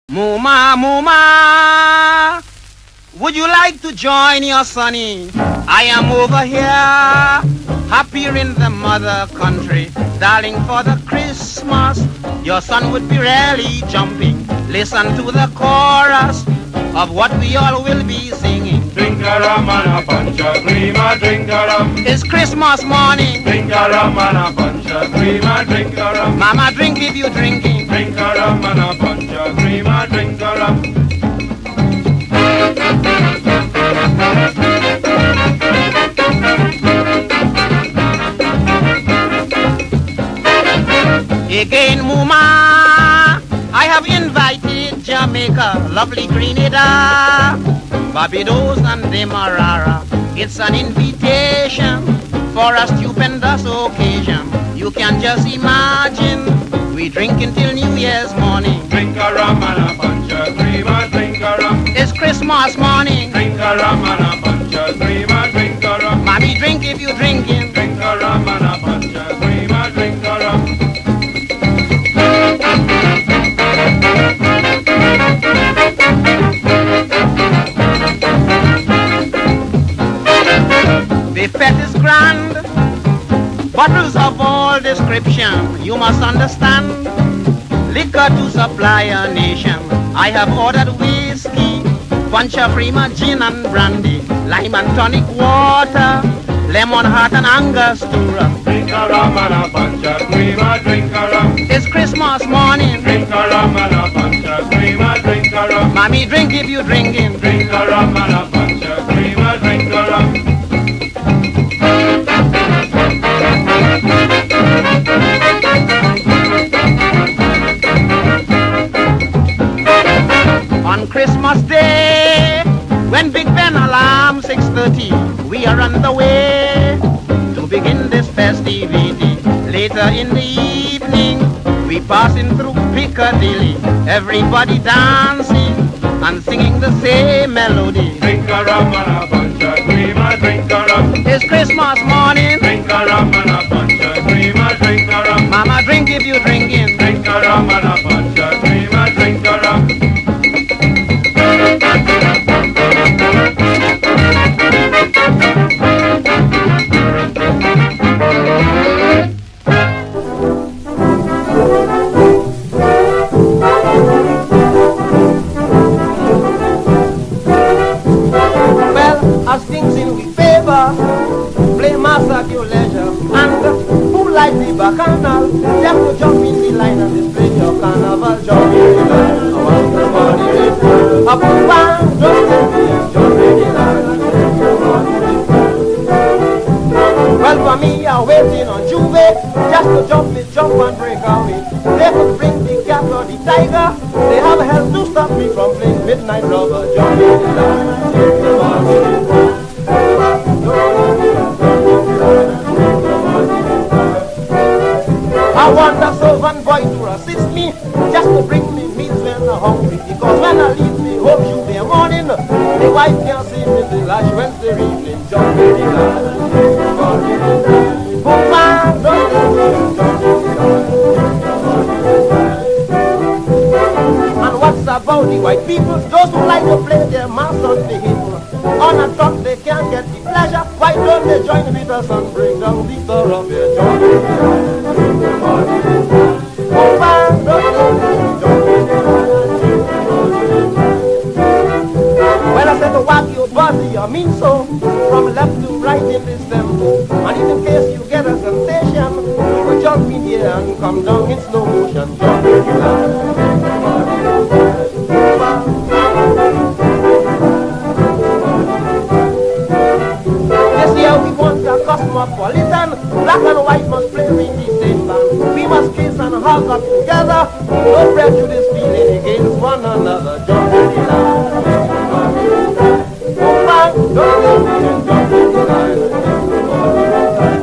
Muma, Muma, would you like to join your sonny? I am over here, happier in the mother country. Darling, for the Christmas, your son would be really jumping. Listen to the chorus of what we all will be singing. Drink a rum and a punch of cream, drink a rum. It's Christmas morning. Drink a rum and a punch of cream, drink a rum. Mama, drink if you drinking. Drink a rum and a punch of cream, drink a rum. Again, Muma, I have invited Jamaica, lovely Trinidad, Barbados and Demerara. It's an invitation for a stupendous occasion. You can just imagine, we drink until New Year's morning. Drink a rum and a punch of cream, drink a rum. It's Christmas morning. Drink a rum and a punch of cream, drink a rum. Mommy, drink if you drinking. Drink a rum and a punch of cream, drink a rum. The fete is grand, bottles of all description, you must understand. Liquor to supply a nation. I have ordered whiskey, punch of prima, gin and brandy, lime and tonic water, lemon heart and angostura. Drink a rum and a punch of cream, drink a rum. It's Christmas morning. Drink a rum and a punch of cream, drink a rum. Mommy, drink if you drinking. Drink a rum and a punch of cream, drink a rum. On Christmas Day, when Big Ben alarm 6:30, we are on the way to begin this festivity. Later in the evening, we passing through Piccadilly, everybody dancing and singing the same melody. Drink a rum and a punch of cream, drink a rum. It's Christmas morning. Drink a rum and a punch of cream, drink a rum. Mama, drink if you drinking. Drink a rum and a punch of cream, drink a rum. As things in we favor, play mass at your leisure. And who like the bacchanal, just to jump in the line and display your carnival. Jump in the line, I want the body ready. Up and down, jump in the line and display your body ready. Well, for me, I'm waiting on Juve, just to jump and break away. They could bring the cat or the tiger, they have help to stop me from playing midnight rubber. Jump in the line and display your body ready. I want a servant boy to assist me, just to bring me meals when I'm hungry. Because when I leave the home Tuesday morning, the wife can't see me till Ash Wednesday evening. Jump in the line and take your body inside. Oh man, don't jump in the line and take your body inside. And what's about the white people, those who like to play their mass on the hill? On a truck they can't get the pleasure. Why don't they join with us and bring down the thoroughfare? Jump in the line and take your body inside. Oh man, don't jump in the line and take your body inside. Well, I said to whack your body, I mean so, from left to right in this tempo. And in case you get a sensation, you will jump in here and come down in slow motion. Jump in the line and take your body inside. Oh man. We want a cosmopolitan, black and white must play in the same band. We must kiss and hug up together, no prejudice feeling against one another. Jump in the line and take your body inside. Oh man, don't jump in the line and take your body inside.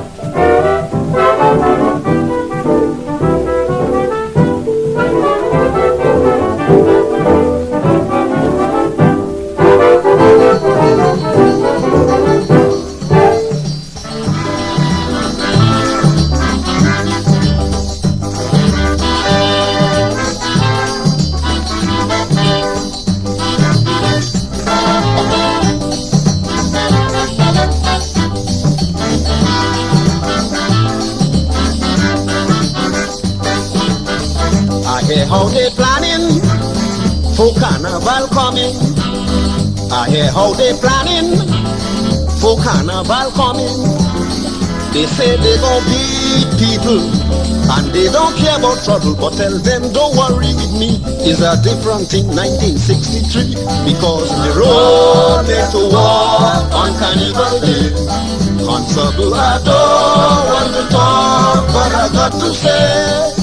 I hear how they planning for carnival coming. I hear how they planning for carnival coming. They say they gon' beat people and they don't care about trouble, but tell them don't worry with me. It's a different thing 1963 because the road led to war on Carnival Day. Constable, I don't want to talk, but I got to say,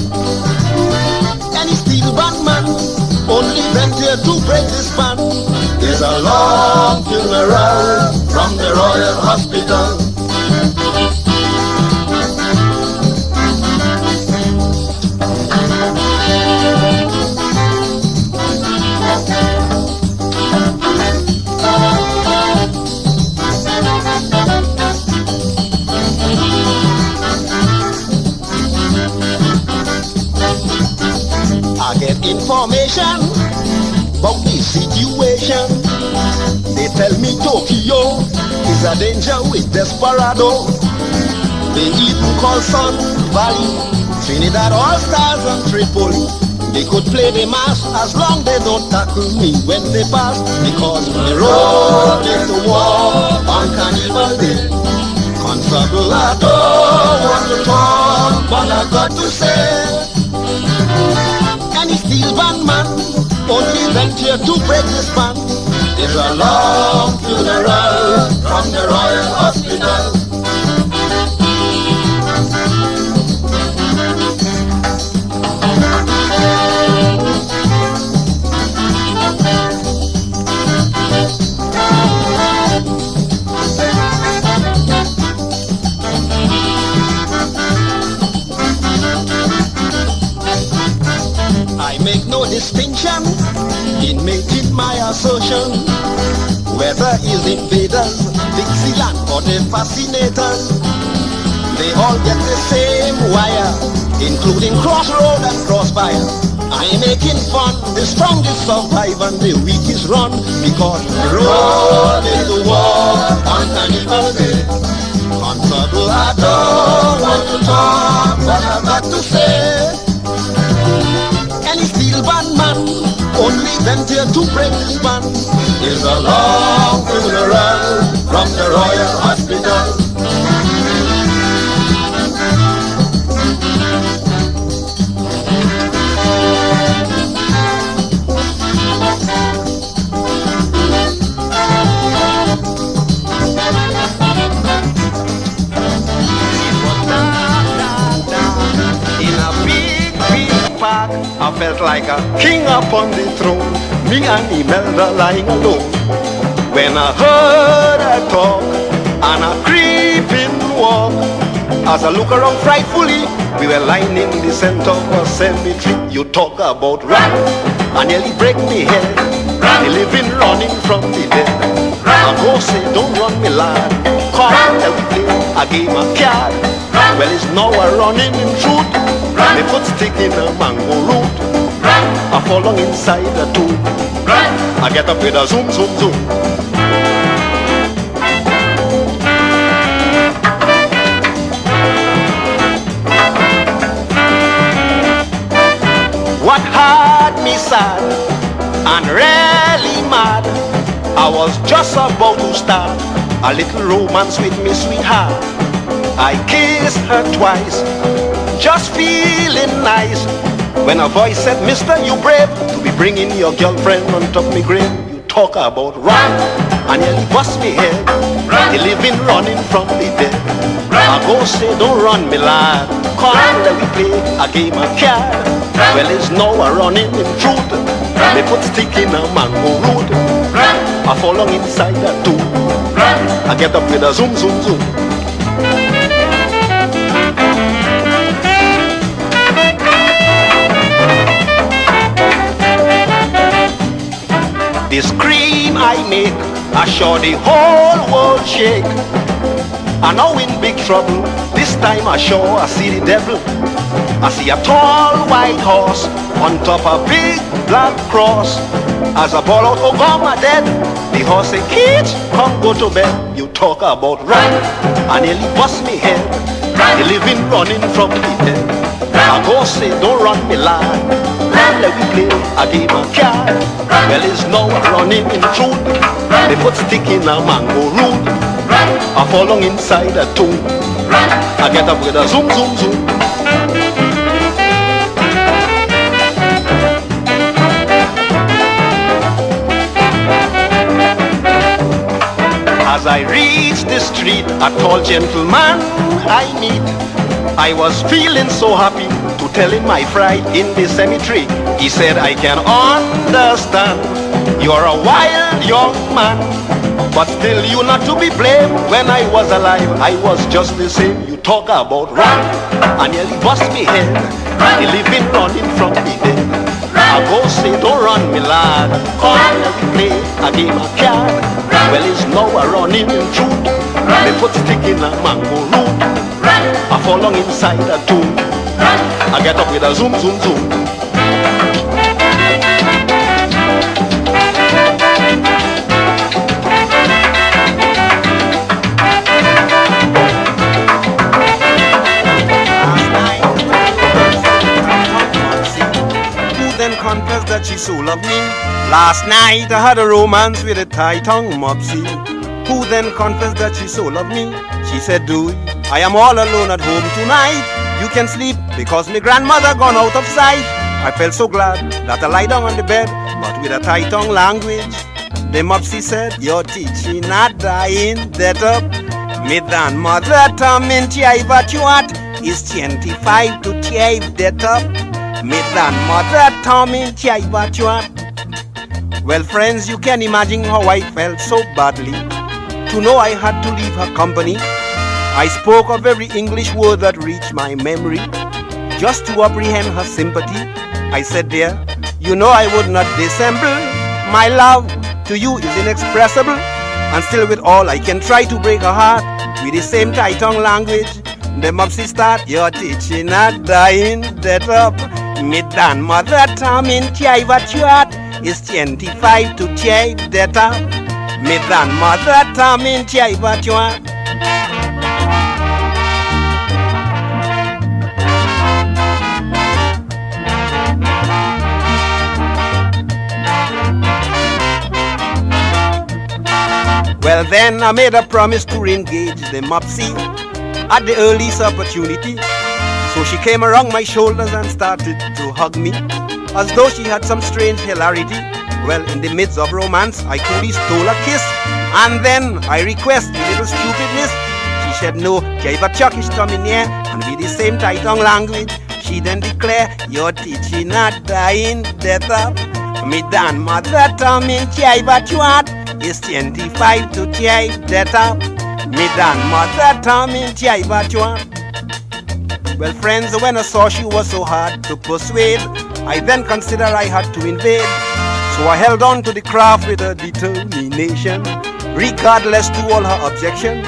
any steel band man only went here to break this band. There's a long funeral from the Royal Hospital. I get information about the situation. They tell me Tokyo is a danger with desperado. They even call Sun Valley, Trinidad, All Stars and Tripoli. They could play the mass as long they don't tackle me when they pass, because the road is the war on Carnival Day. Constable, I don't want to talk, but I got to say, any steel band man only went here to break this band. There's a long funeral from the Royal Hospital. I make no distinction in making my assertion, whether it's invaders, Dixieland or the fascinators. They all get the same wire, including crossroad and crossfire. I'm making fun, the strongest survive and the weakest run, because the road is the war on Carnival Day. Constable, I don't want to talk, but I've got to say, any steel band man only went here to break this band. There's a long funeral from the Royal Hospital. I felt like a king upon the throne, me and Imelda lying alone. When I heard her talk and a creeping walk, as I look around frightfully, we were lying in the center of a cemetery. You talk about rat, I nearly break me head. The living running from the dead. I go say, don't run me lad, come and we play a game of card. Well, it's now a running in truth. Me put stick in a mango root. I fall along inside the tube. I get up with a zoom, zoom, zoom. What had me sad and really mad, I was just about to start a little romance with me sweetheart. I kissed her twice, just feeling nice, when a voice said, Mister, you brave to be bringing your girlfriend on top me grave. You talk about run, and nearly bust me head. The living running from the dead. I go say, don't run me lad, come let we play a game of card. Well, it's now a running in truth. They put stick in a mango root. I fall along inside that tube. I get up with a zoom, zoom, zoom. The scream I make, I saw the whole world shake. I now in big trouble, this time I sure I see the devil. I see a tall white horse on top a big black cross. As I ball out, oh God, my dead. The horse say, Kitch, come go to bed. You talk about run, I nearly bust me head. The living running from the dead. I go say, don't run me lad. Let we play a game of card. Well, it's now running in truth. They put stick in a mango root. I fall along inside a tomb. I get up with a zoom, zoom, zoom. As I reached the street, a tall gentleman I meet. I was feeling so happy to tell him my fright in the cemetery. He said, I can understand, you're a wild young man, but still you not to be blamed. When I was alive, I was just the same. You talk about run, and nearly bust me head. The living running from the dead. I go say, don't run me lad. Come let me play a game of card. Well, it's now a running in truth. They put stick in a mango root. I fall along inside a tomb. I get up with a zoom, zoom, zoom. Confess that she so loved me. Last night I had a romance with a Thai-tongue mopsy, who then confessed that she so loved me. She said, do I am all alone at home tonight. You can sleep because my grandmother gone out of sight. I felt so glad that I lie down on the bed, but with a Thai-tongue language. The mopsy said, your teaching not dying, that up. Me grandmother tamin tiai batuat is 25 to tiai that up. Me grandmother tamin tiai batuat. Well, friends, you can imagine how I felt so badly to know I had to leave her company. I spoke of every English word that reached my memory just to apprehend her sympathy. I said, dear, you know I would not dissemble. My love to you is inexpressible, and still with all I can try to break her heart with the same Thai-tongue language. The mopsy start, your teaching not dying, that up. Me grandmother tamin tiai batuat is 25 to tiai, that up. Me grandmother tamin tiai batuat. Well, then I made a promise to engage the mopsy at the earliest opportunity. So she came around my shoulders and started to hug me as though she had some strange hilarity. Well, in the midst of romance, I coolly stole a kiss, and then I requested a little stupidness. She said no, Jaiba Chuckish coming here, and with the same Thai-tongue language, she then declared, your teaching not dying, death up. Me grandmother tamin Jaiba Chuat is 25 to tiai, death up. Me grandmother tamin Jaiba Chuat. Well, friends, when I saw she was so hard to persuade, I then considered I had to invade. So I held on to the craft with a determination, regardless to all her objection.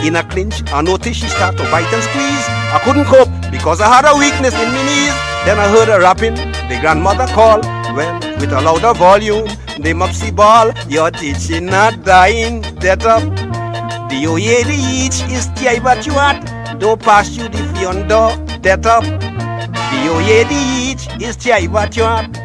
In a clinch, I noticed she started to bite and squeeze. I couldn't cope because I had a weakness in my knees. Then I heard her rapping, the grandmother call. Well, with a louder volume, the mopsy ball, your teaching not dying, that up. The oye the each is tiai batuat. Don't pass you the fiondo, that up. The oye the each is tiai batuat.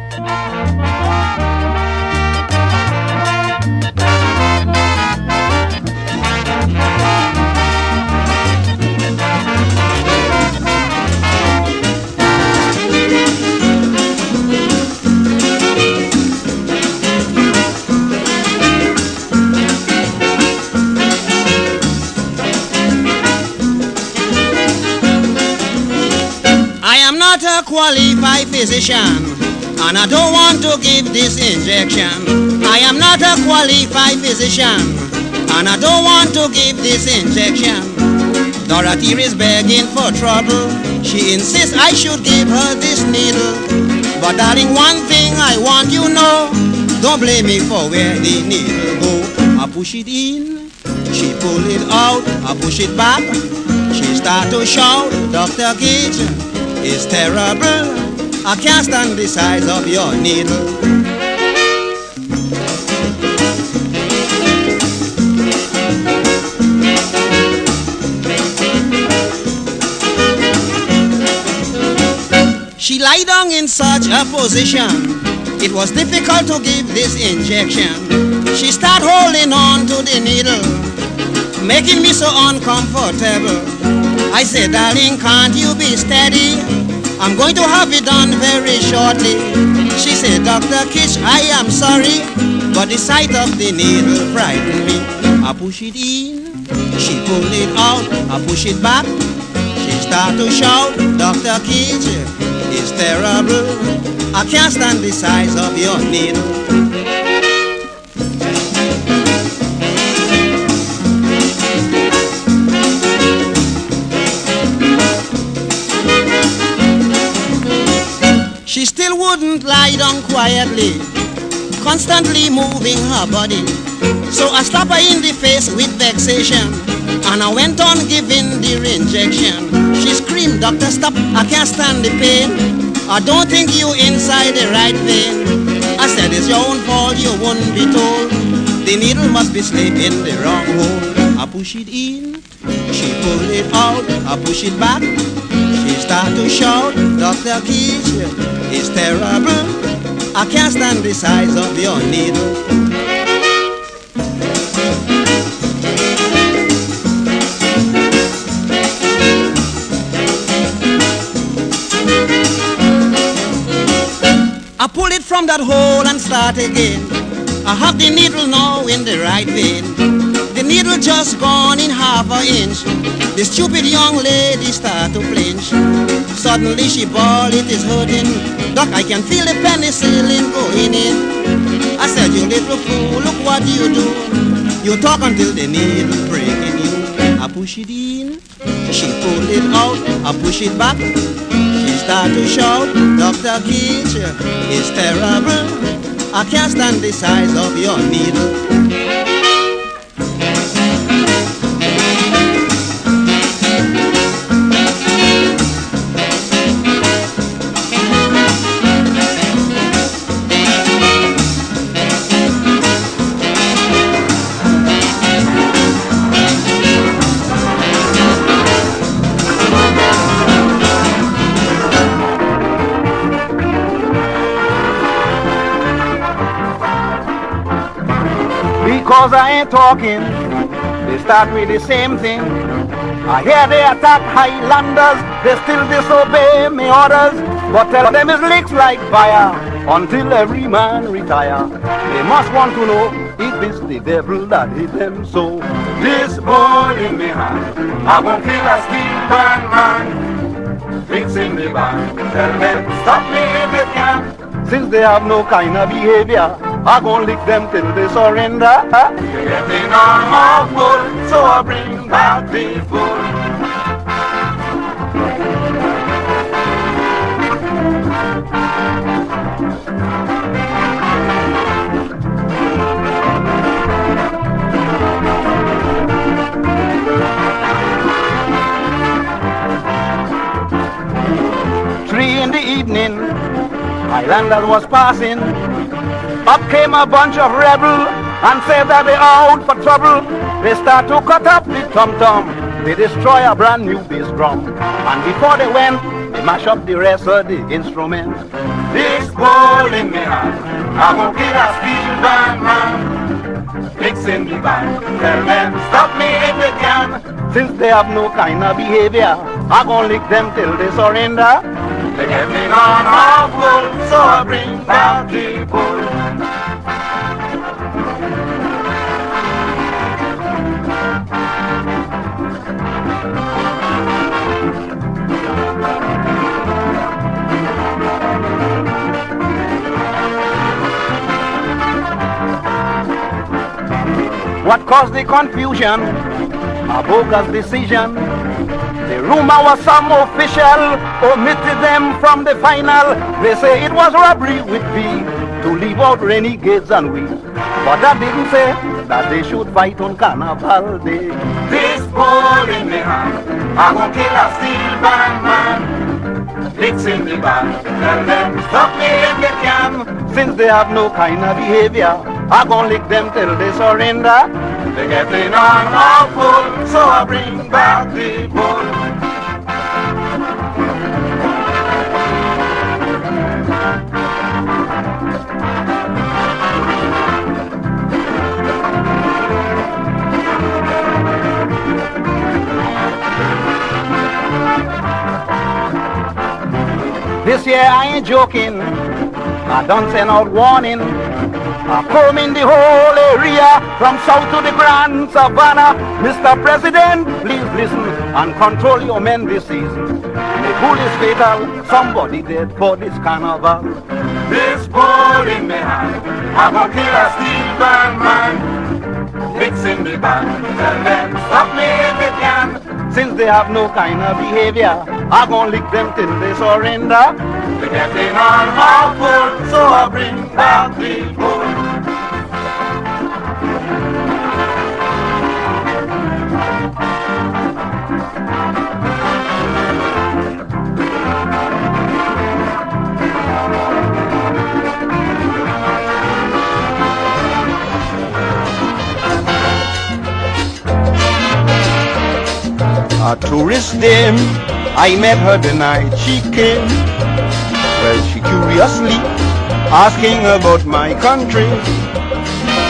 A qualified physician, and I don't want to give this injection. I am not a qualified physician, and I don't want to give this injection. Dorothy is begging for trouble. She insists I should give her this needle. But darling, one thing I want you know, don't blame me for where the needle go. I push it in, she pull it out. I push it back, she start to shout, Dr. Kitch, it's terrible, I can't stand the size of your needle. She lay down in such a position, it was difficult to give this injection. She started holding on to the needle, making me so uncomfortable. I said, darling, can't you be steady? I'm going to have it done very shortly. She said, Dr. Kitch, I am sorry, but the sight of the needle frightened me. I push it in, she pulled it out, I push it back. She started to shout, Dr. Kitch, it's terrible. I can't stand the size of your needle. She still wouldn't lie down quietly, constantly moving her body. So I slapped her in the face with vexation, and I went on giving the injection. She screamed, Doctor, stop, I can't stand the pain. I don't think you inside the right vein. I said, it's your own fault, you wouldn't be told. The needle must be slipped in the wrong hole. I push it in, she pulled it out, I push it back. She started to shout, Dr. Kitch, it's terrible. I can't stand the size of your needle. I pull it from that hole and start again. I have the needle now in the right vein. The needle just gone in half an inch. The stupid young lady start to flinch. Suddenly she bawled, it is hurting. Doc, I can feel the penicillin going in. I said, you little fool, look what you do. You talk until the needle breaking you. I push it in, she pulled it out, I push it back. She start to shout, Dr. Kitch, it's terrible. I can't stand the size of your needle. Because I ain't talking, they start with the same thing. I hear they attack Highlanders, they still disobey me orders. But tell them it's licks like fire, until every man retire. They must want to know, if it's the devil that hit them so. This ball in me hand, I won't kill a steel band man. Fix in the band, tell them stop me if they can. Since they have no kind of behavior, I gon' lick them till they surrender. They get the arm of bull, so I bring back the bull. In the evening, Highlanders was passing. Up came a bunch of rebels and said that they are out for trouble. They start to cut up the tom-tom. They destroy a brand new bass drum. And before they went, they mash up the rest of the instruments. This ball in me hand, I won't kill a steel band man. Fix in the band, tell them stop me if they can. Since they have no kind of behavior, I gon' lick them till they surrender. They get me on a bull, so I bring back the bull. What caused the confusion? A bogus decision. The rumor was some official omitted them from the final. They say it was robbery with me to leave out renegades and we. But that didn't say that they should fight on Carnival Day. This ball in me hand, I gon' kill a steel band man. Licks in the band, tell them stop me if they can. Since they have no kind of behavior, I gon' lick them till they surrender. They get me on a bull, so I bring back the bull. year I ain't joking. I done send out warning. I come in the whole area from south to the Grand Savannah. Mr. President, please listen and control your men this season. The bull is fatal, somebody dead for this carnival. This ball in my hand, I'm gonna kill a steel band man. Mixing the band, tell them stop me if they can. Since they have no kind of behavior, I'm gonna lick them till they surrender. They're getting on awful, so I bring back the bull. A tourist dame, I met her the night she came. Well, she curiously asking about my country.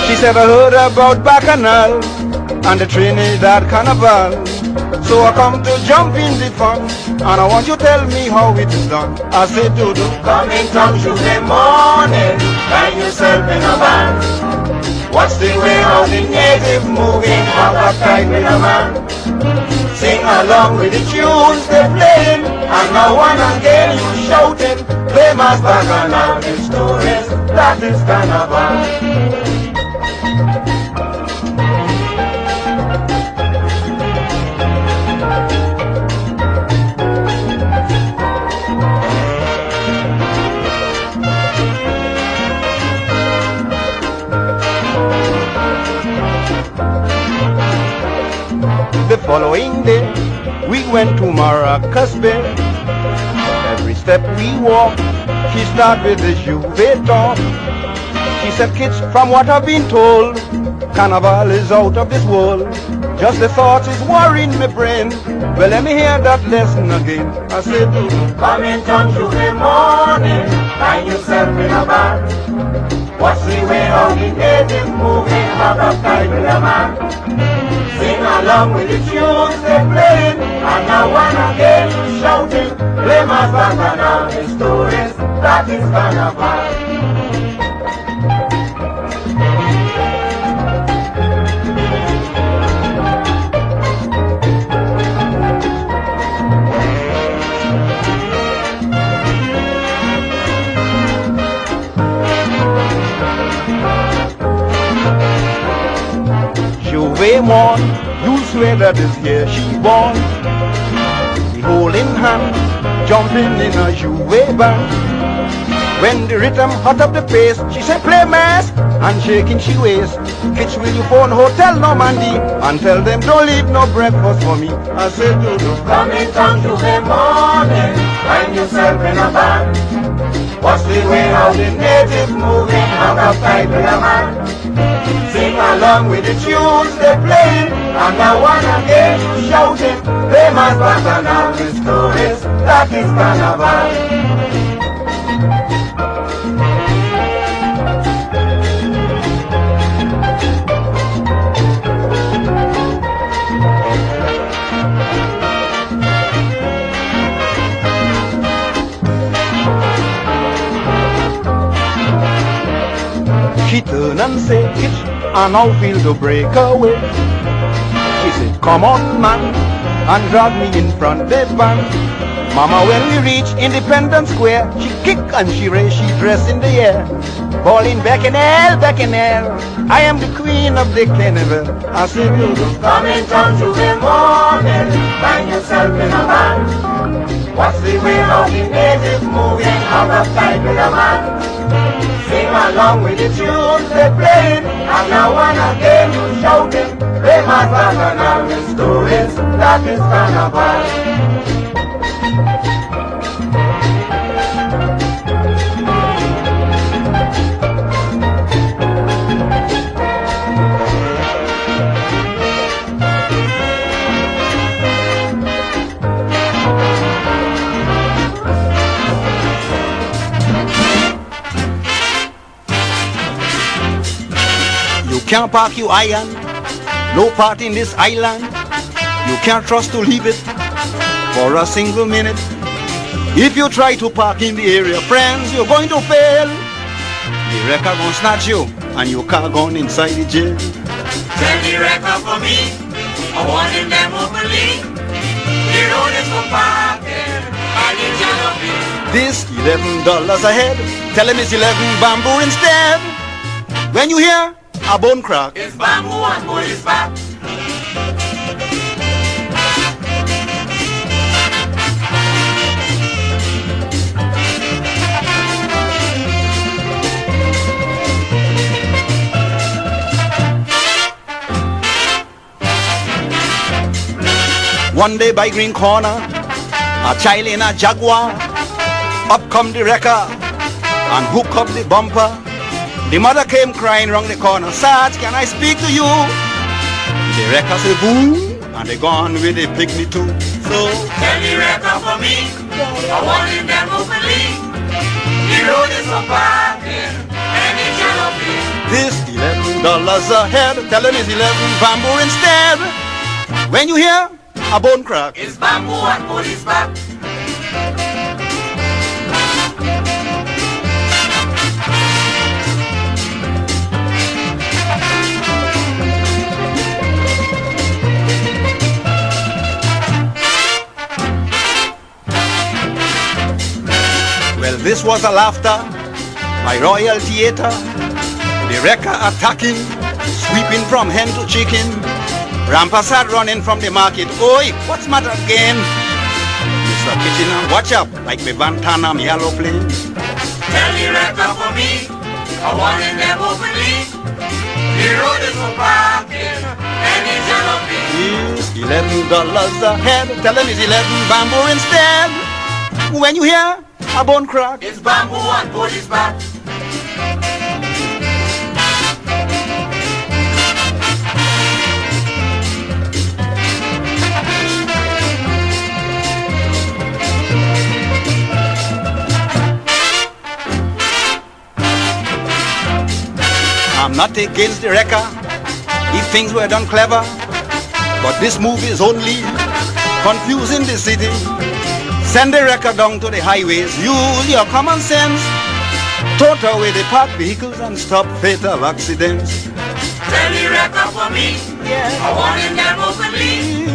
She said, I heard about Bacchanal and the Trinidad Carnival. So I come to jump in the fun, and I want you to tell me how it is done. I said, Dodo, come in town Tuesday morning, find yourself in a band. Watch the way how the native moving, have a time with a man. Sing along with the tunes they're playing, and now and again you shouting, play my Bacchanal, the stories, that is Carnival. The following day, we went to Maracas Bay. Every step we walked, she started with the Juve talk. She said, Kitch, from what I've been told, Carnival is out of this world. Just the thought is worrying my brain. Well, let me hear that lesson again. I said, come in town Tuesday morning, find yourself in a band. Watch the way how the native moving, have a time with a man. Sing along with the tunes they're playing, and now and again you shouting, play my Bacchanal, the stories, that is Carnival. Juve mon, you swear that this year she born. We holding hand, jumping in a Juve band. When the rhythm hot up the pace, she said play mass, and shaking she waist. Kitch, will you phone Hotel Normandy and tell them don't leave no breakfast for me? I said, Dodo, come in town Tuesday morning, find yourself in a band. Watch the way how the native moving, have a fight with a man. Sing along with the tunes they're playing, and now and again you shouting, play my Bacchanal, the stories, that is Carnival. She turned and said, Kitch, I now feel to break away. She said, come on man, and drag me in front the band. Mama, when we reach Independence Square, she kick and she raise, she dress in the air, calling Bacchanal, Bacchanal, I am the queen of the carnival. I said, come in town Tuesday morning, find yourself in a band. Watch the way how the native moving, have a fight with a man. Sing along with the tunes they're playing, and now and again you shouting, play my Bacchanal, the stories, that is Carnival. Can't park your iron, no part in this island. You can't trust to leave it for a single minute. If you try to park in the area, friends, you're going to fail. The wrecker gonna snatch you and your car gone inside the jail. Tell the wrecker for me, I want him them openly. The road is for parking, and the jalopy. This $11 a head, tell him it's 11 bamboo instead. When you hear a bone crack, It's bamboo and police back. one day by Green Corner, a child in a Jaguar, up come the wrecker and hook up the bumper. The mother came crying round the corner, Sarge, can I speak to you? The wrecker say boom, and they gone with the picnic too. So Tell the wrecker for me, I want him them openly. The road is for parking, and the jalopy. this $11 a head, tell him it's 11 bamboo instead. When you hear a bone crack, It's bamboo and police back. well, this was a laughter by Royal Theatre. The wrecker attacking, sweeping from hen to chicken. Rampasad running from the market. Oi, what's matter again? Mr. Kitchen, watch up like me Bantanam yellow plane. Tell the wrecker for me, I want him them openly. The road is for parking, and the jalopy. Yes, $11 a head. Tell him it's 11 bamboo instead. When you hear a bone crack, It's bamboo and police back. I'm not against the wrecker if things were done clever, but this move is only confusing the city. Send the wrecker down to the highways, use your common sense, total away the parked vehicles and stop fatal accidents. Tell the wrecker for me, I want him them openly.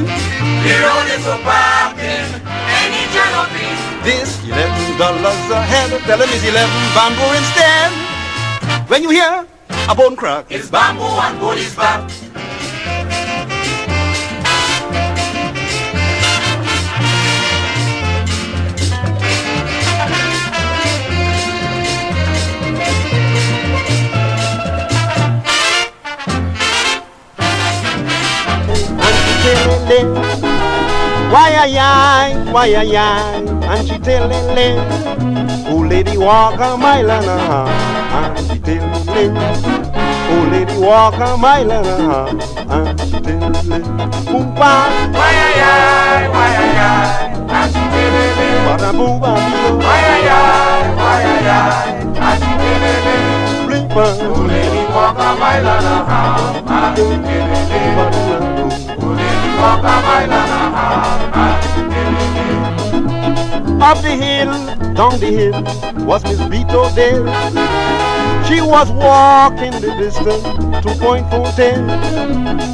The road is for parking, and the jalopy. This $11 a head, tell him it's 11 bamboo instead. When you hear a bone crack, It's bamboo and police back. and she tellele. Oh lady walk a mile and a half, and she tellele. Oh lady walk a mile and a half, and she tellele. Boom bam, and she tellele. bada boom bam, And she tellele. bling bam, Oh lady walk a mile and a half, and she tellele. Oh lady walk a mile and a half, and she tellele. Up the hill, down the hill, was Miss Vito there. She was walking the distance to Point Fontaine.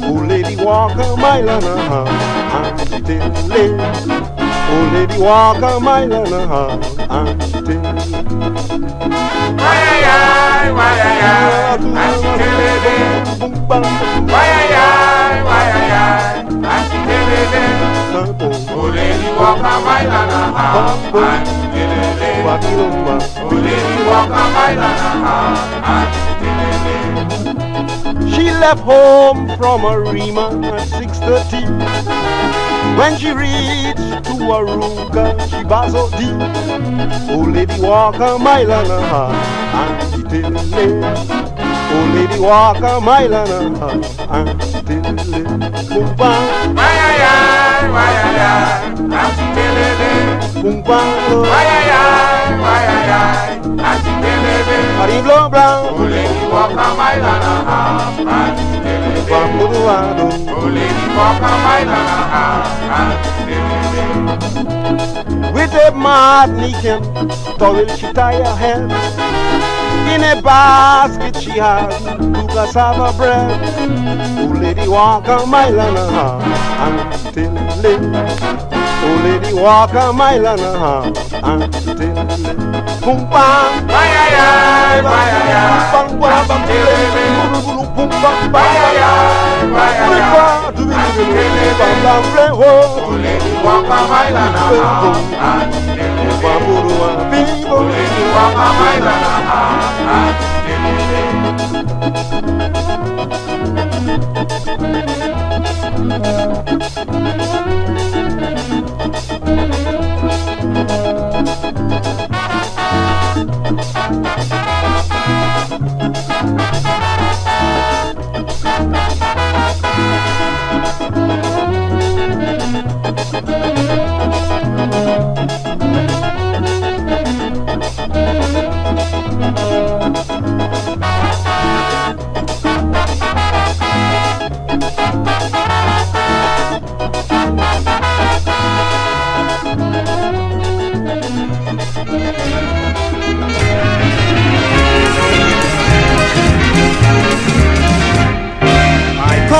Oh lady walk a mile and a half, and she tellele. Oh lady walk a mile and a half, and she tellele. And she tellele. Boom bam, And she tellele. Oh lady walk a mile and a half, and she tellele. Oh lady walk a mile and a half, and she tellele. She left home from Arima at 6:30. When she reached to Aruga, she was so deep. Oh lady walk a mile and a half, and she tellele. Oh lady walk a mile and a half, and she tellele. Boom bam, And she tellele. boom bam, And she tellele. Ari blo blanc, Oh lady walk a mile and a half, and she tellele. bam bam, Oh lady walk a mile and a half, and she tellele. With a Martinican towel she tie her head. In a basket she had 2 cassava bread. Old lady walk a mile and a half until late. Old lady walk a mile and a half until late. Pum pam, bye bye bye bye, pum pam pam pum pam bye bye bye. Old lady walk a mile and a half until late. Old lady walk a mile and a half.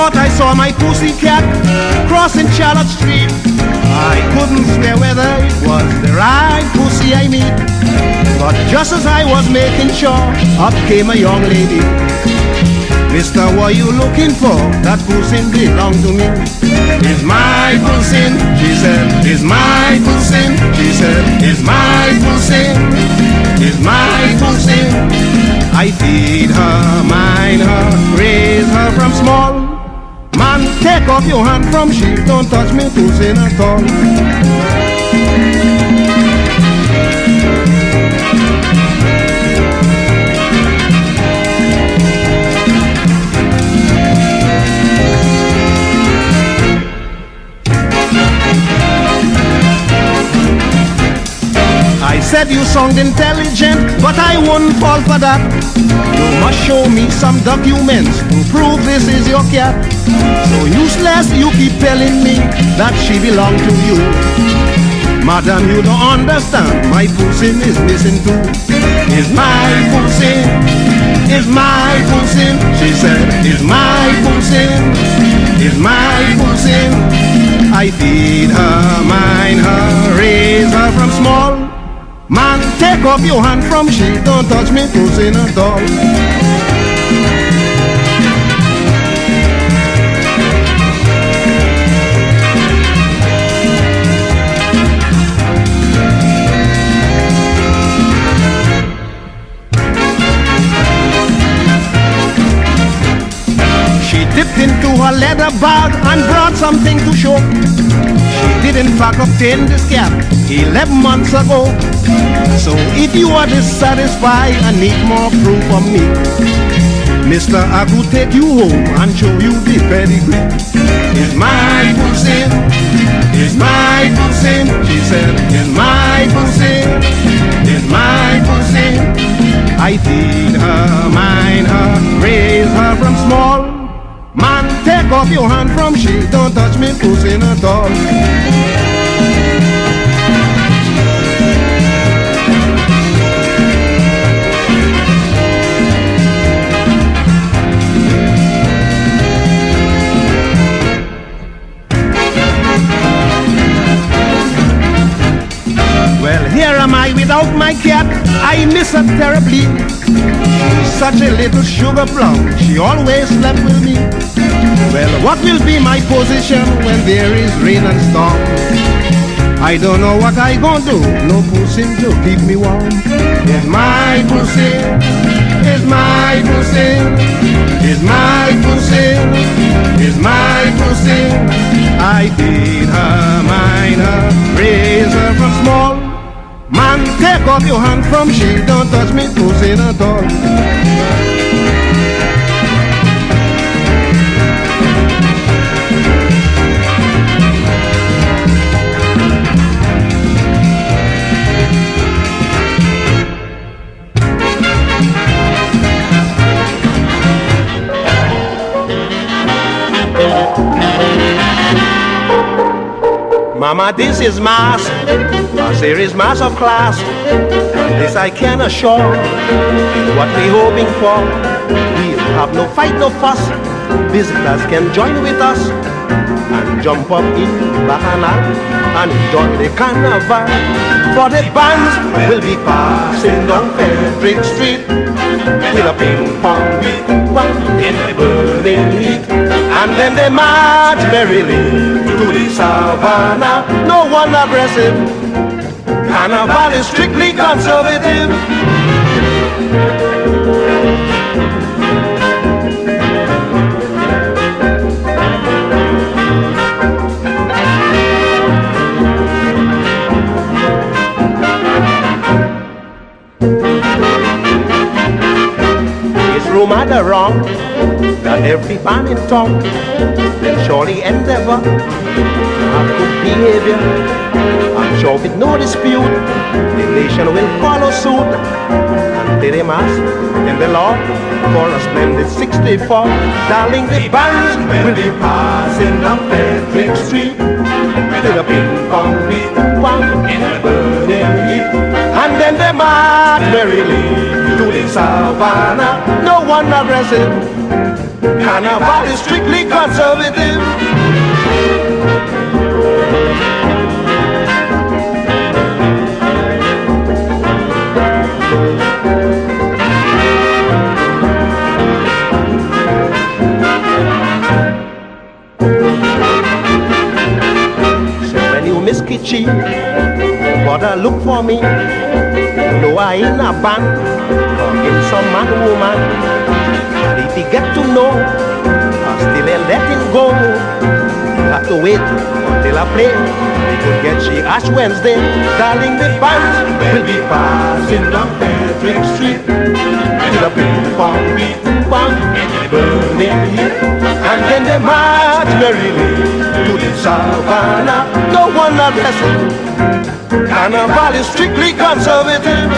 I saw my pussycat crossing Charlotte Street. I couldn't swear whether it was the right pussy I meet. But just as I was making sure, up came a young lady. Mister, what you looking for? That pussy belong to me. It's my pussy, she said. It's my pussy, she said. It's my pussy, it's my pussy. I feed her, mind her, raise her from small. Man, take off your hand from she, don't touch me pussy at all. I said you sound intelligent, but I wouldn't fall for that. You must show me some documents to prove this is your cat. So useless you keep telling me that she belong to you. Madam, you don't understand, my pussy is missing too. It's my pussy, it's my pussy, she said. It's my pussy, it's my pussy. I feed her, mind her, raise her from small. Man, take off your hand from she, don't touch me pussy at all. She dipped into her leather bag and brought something to show. She did in fact obtain this cat 11 months ago. So if you are dissatisfied and need more proof of me, Mister, I will take you home and show you the pedigree. It's my pussy, it's my pussy, she said. It's my pussy, it's my pussy. I feed her, mind her, raise her from small. Man, take off your hand from she, don't touch me pussy at all. Well, here am I without my cat, I miss her terribly. She's such a little sugar plum, she always slept with me. Well, what will be my position when there is rain and storm? I don't know what I gonna do, no pussy to keep me warm. It's my pussy, it's my pussy, it's my pussy, it's my pussy. I feed her, mind her, raise her from small. Man, take off your hand from she, don't touch me pussy at all. Mama, this is Master. A serious mass of class, this I can assure. What we hoping for, we'll have no fight, no fuss. Visitors can join with us and jump up in Bacchanal and enjoy the carnival. For the bands will be passing down Frederick Street with a ping pong beat in the burning heat, and then they march merrily to the savannah. No one aggressive. Carnival is strictly conservative. Rumored around that every man in town will surely endeavor to have good behavior. I'm sure with no dispute the nation will follow suit and pay the mass in the Lord for a splendid 64. Darling, the bands will be passing down Frederick Street with a ping pong beat in the burning heat, and then they march merrily to the savannah. No one aggressive. Carnival is strictly conservative. So when you miss Kitch, bother look for me. No, I ain't a band, in some man, woman. And if he get to know, I still ain't let him go. You have to wait until I play. We could get she Ash Wednesday. Darling, the band will be passing down Frederick Street with a ping pong beat in the burning heat, and then they march merrily to the savannah. No one aggressive. Carnival is strictly conservative.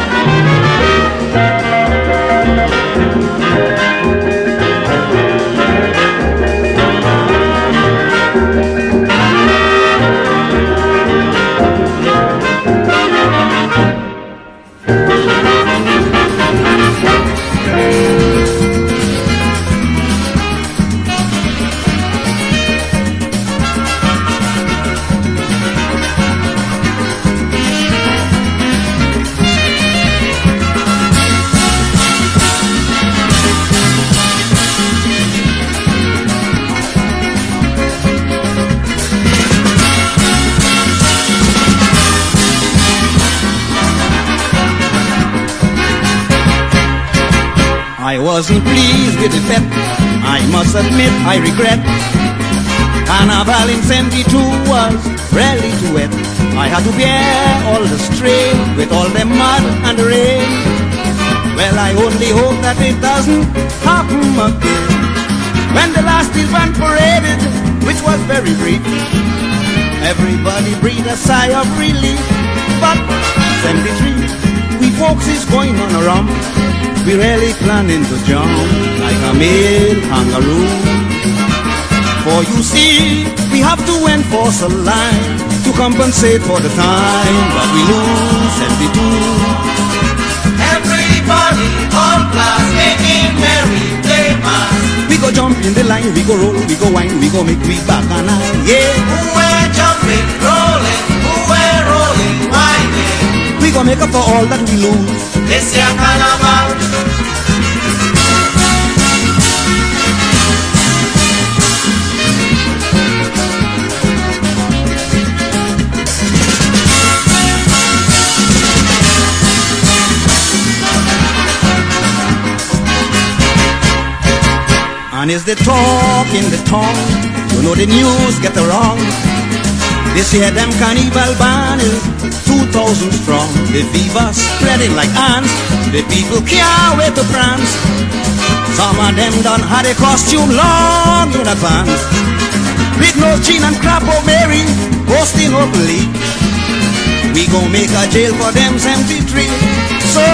I wasn't pleased with the fete, I must admit I regret. Carnival in 72 was really too wet. I had to bear all the strain with all the mud and the rain. Well, I only hope that it doesn't happen again. When the last event paraded, which was very brief, everybody breathed a sigh of relief. But 73, we folks is going on a rump. We really planning to jump like a male kangaroo. For you see, we have to enforce a line to compensate for the time that we lose 72. Everybody, all class, making merry, play mass. We go jump in the line, we go roll, we go wine, we go make we Bacchanal, yeah. Who were jumping, rolling, who were rolling, whining. We go make up for all that we lose this year carnival. And is the talk in the town, you know the news get wrong. This year them carnival band is 2,000 strong. The fever spreading like ants, the people can't wait to prance. Some of them done had a costume long in advance. Big nose Jean and crap old Mary posting openly. We gon' make a jail for them 73. So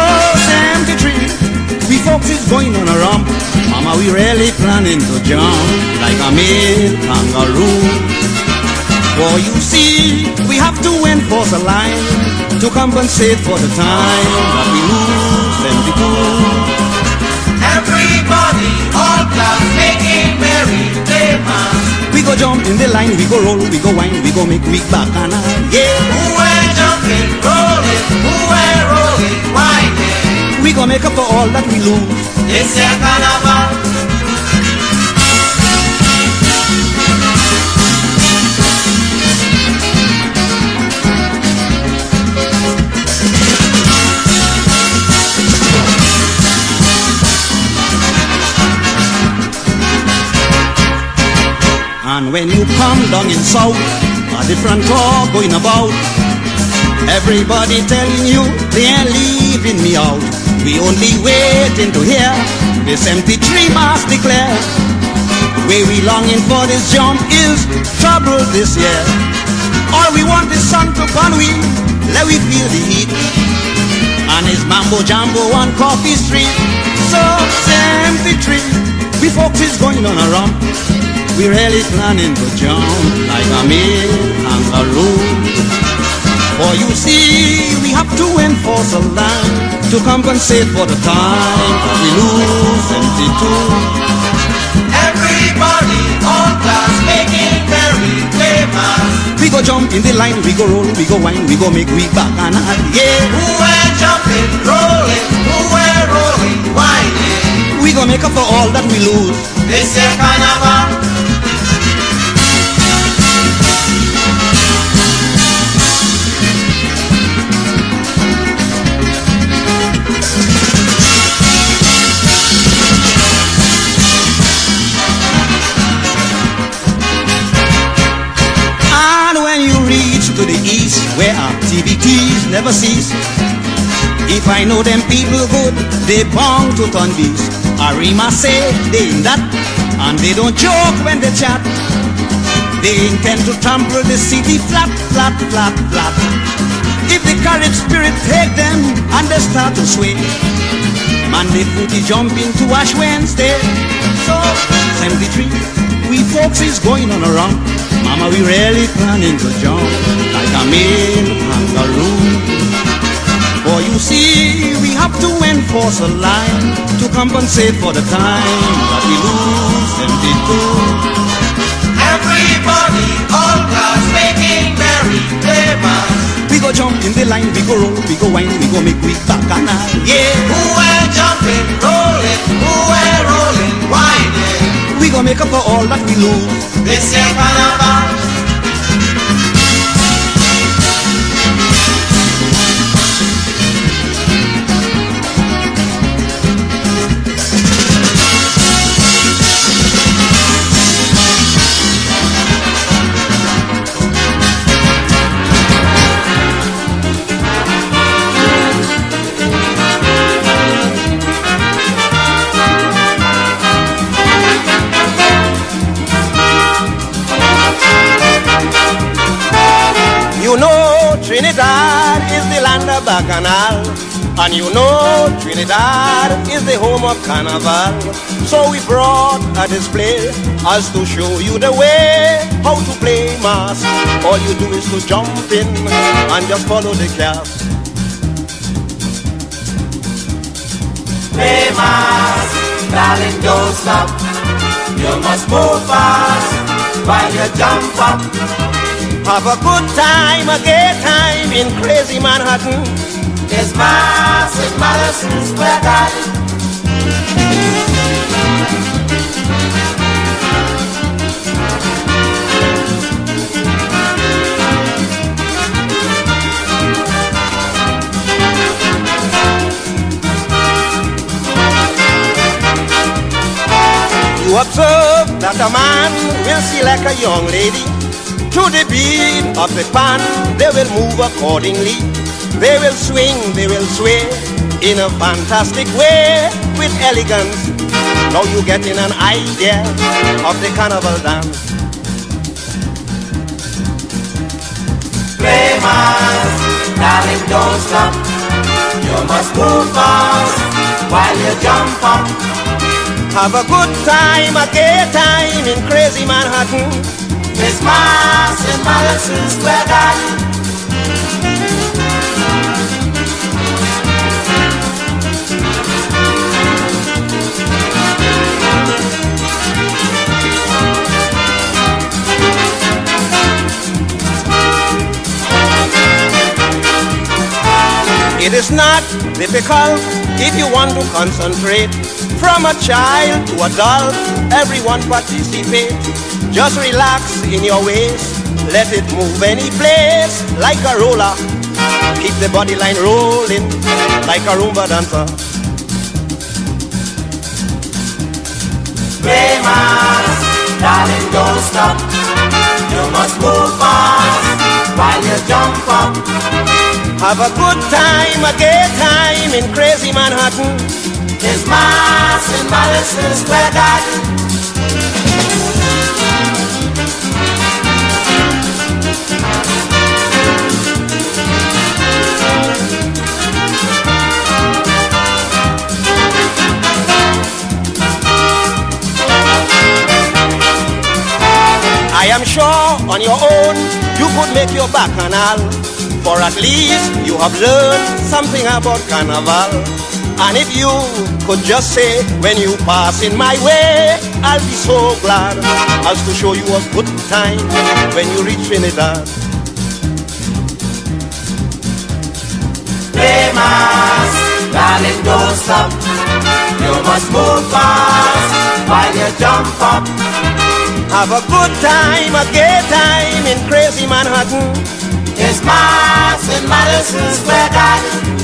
73, we folks is going on a rump. Mama, we really planning to jump like a male kangaroo. For you see, we have to enforce a line to compensate for the time that we lose and we do. Everybody, all class, making merry, play mass. We go jump in the line, we go roll, we go wine, we go make weak bacchanal, yeah. Who were jumping, rolling, who were rolling, whining. We go make up for all that we lose. It's a carnival. And when you come down in south, a different talk going about. Everybody telling you they ain't leaving me out. We only waiting to hear this empty-tree mass declare. Way we longing for this jump is trouble this year. All we want is sun to burn we, let we feel the heat. And it's mambo jumbo on Coffee Street. So empty-tree, we folks is going on a run. We really planning to jump like a male kangaroo. For you see, we have to enforce a line to compensate for the time that we lose empty too. Everybody, all class, making merry, play mass. We go jump in the line, we go roll, we go wine, we go make we bacchanal, yeah. Who were jumping, rolling, who were rolling, whining. We go make up for all that we lose. This is carnival. To the east, where activities never cease. If I know them people good, they bound to turn beast. Arima say they in that, and they don't joke when they chat. They intend to trample the city flat, flat, flat, flat. If the courage spirit take them, and they start to sway, man, they footy jump into Ash Wednesday. So, 73, we folks is going on a run. Mama, we really planning to jump like a male kangaroo. For you see, we have to enforce a line to compensate for the time that we lose empty too. Everybody, all class, making merry, play mass. We go jump in the line, we go roll, we go wine, we go make we bacchanal, yeah. Who were jumping, rolling, who were rolling, whining. We go make up for all that we lose. This is carnival. Trinidad is the land of Bacchanal, and you know Trinidad is the home of Carnival. So we brought a display as to show you the way how to play mass. All you do is to jump in and just follow the cast. Play mass, darling, don't stop. You must move fast while you jump up. Have a good time, a gay time in crazy Manhattan. It's mass in Madison Square Garden. You observe that a man will select a young lady. To the beat of the pan, they will move accordingly. They will swing, they will sway in a fantastic way with elegance. Now you getting an idea of the carnival dance. Play mass, darling, don't stop. You must move fast while you jump up. Have a good time, a gay time in crazy Manhattan. Christmas in Madison Square Garden. It is not difficult if you want to concentrate. From a child to adult, everyone participate. Just relax in your waist, let it move any place like a roller. Keep the body line rolling like a rumba dancer. Grandmaster, darling, don't stop. You must move fast while you jump up. Have a good time, a gay time in crazy Manhattan. Christmas in Madison Square Garden. I am sure on your own you could make your bacchanal. For at least you have learned something about Carnival. And if you could just say when you pass in my way, I'll be so glad as to show you a good time when you reach Trinidad. Grandmaster, darling, don't stop. You must move fast while you jump up. Have a good time, a gay time in crazy Manhattan. Christmas in Madison Square Garden.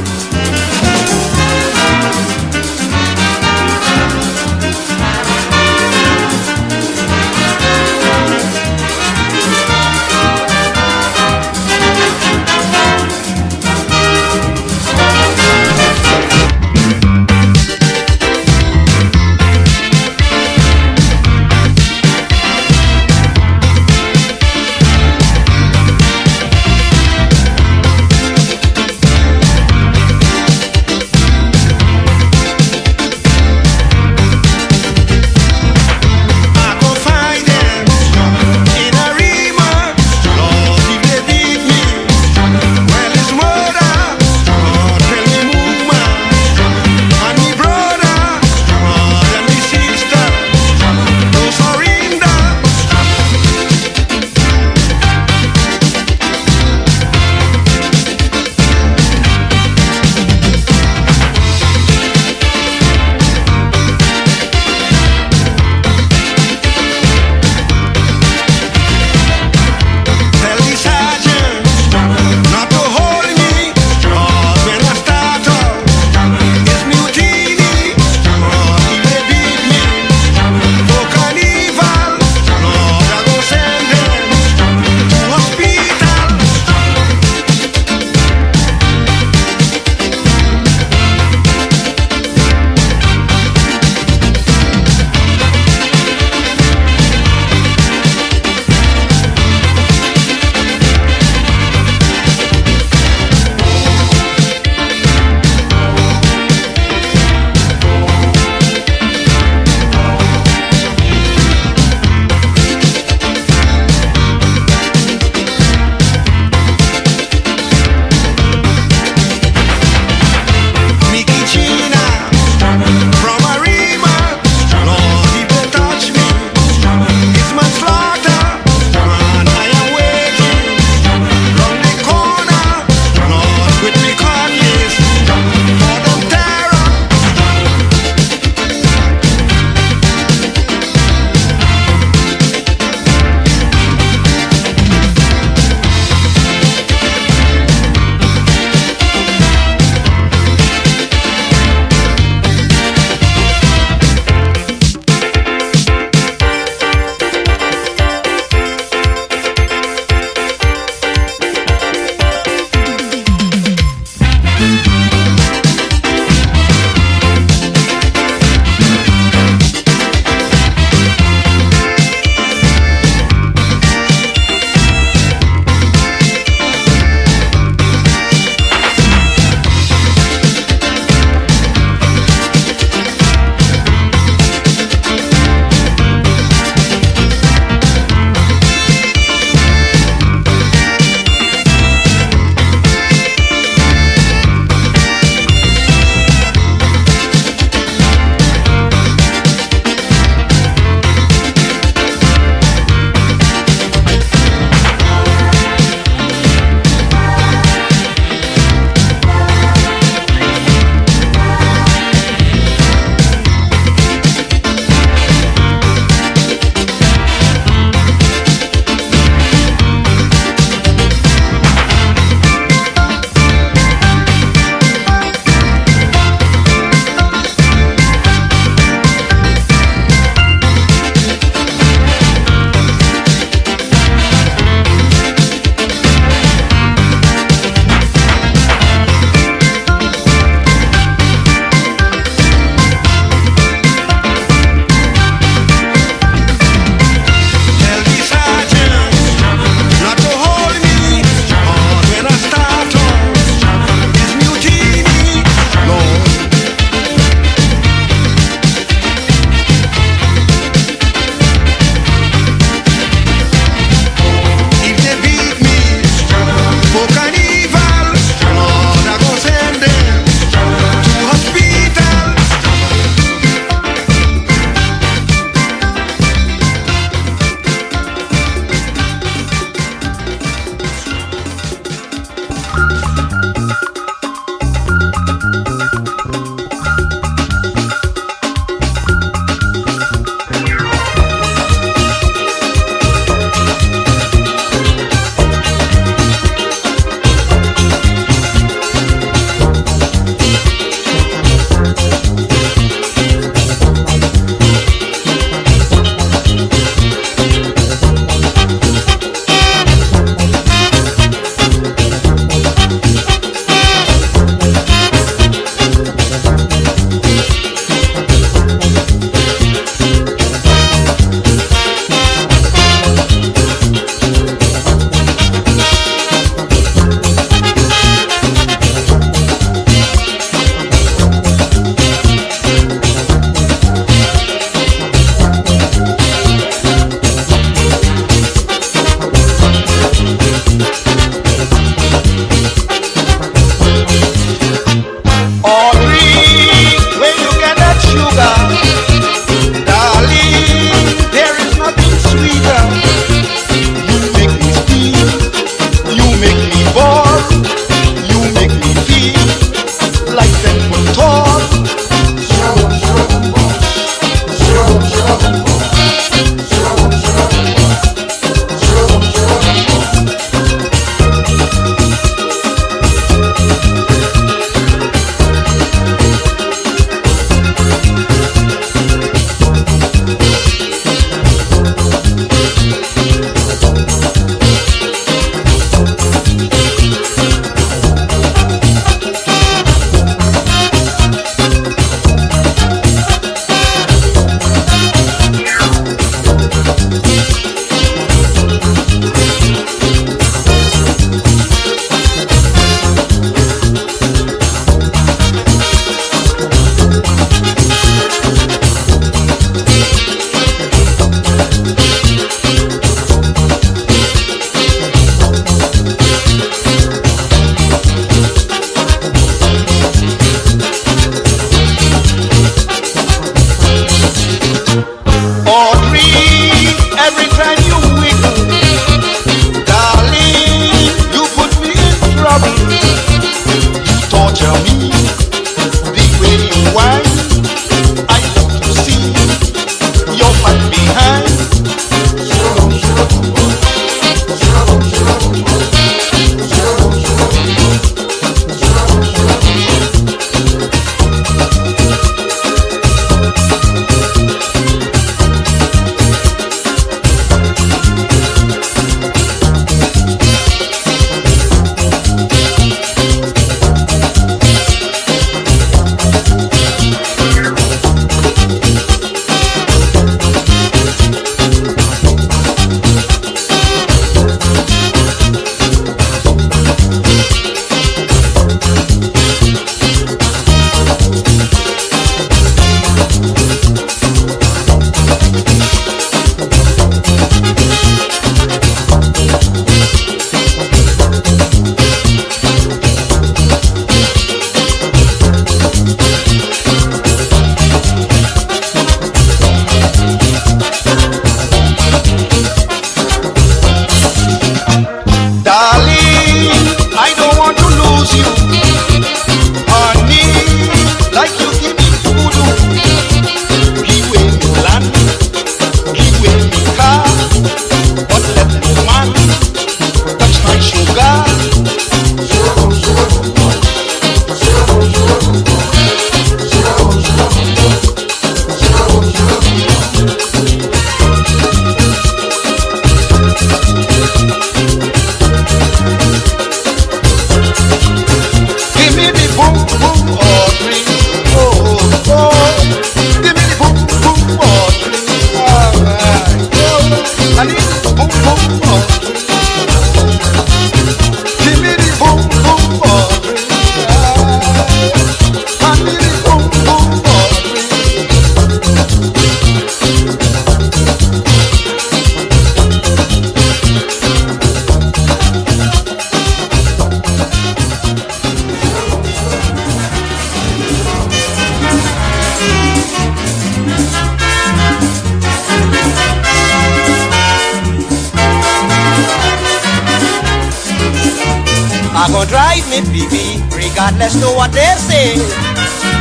me pee-pee, regardless to what they say.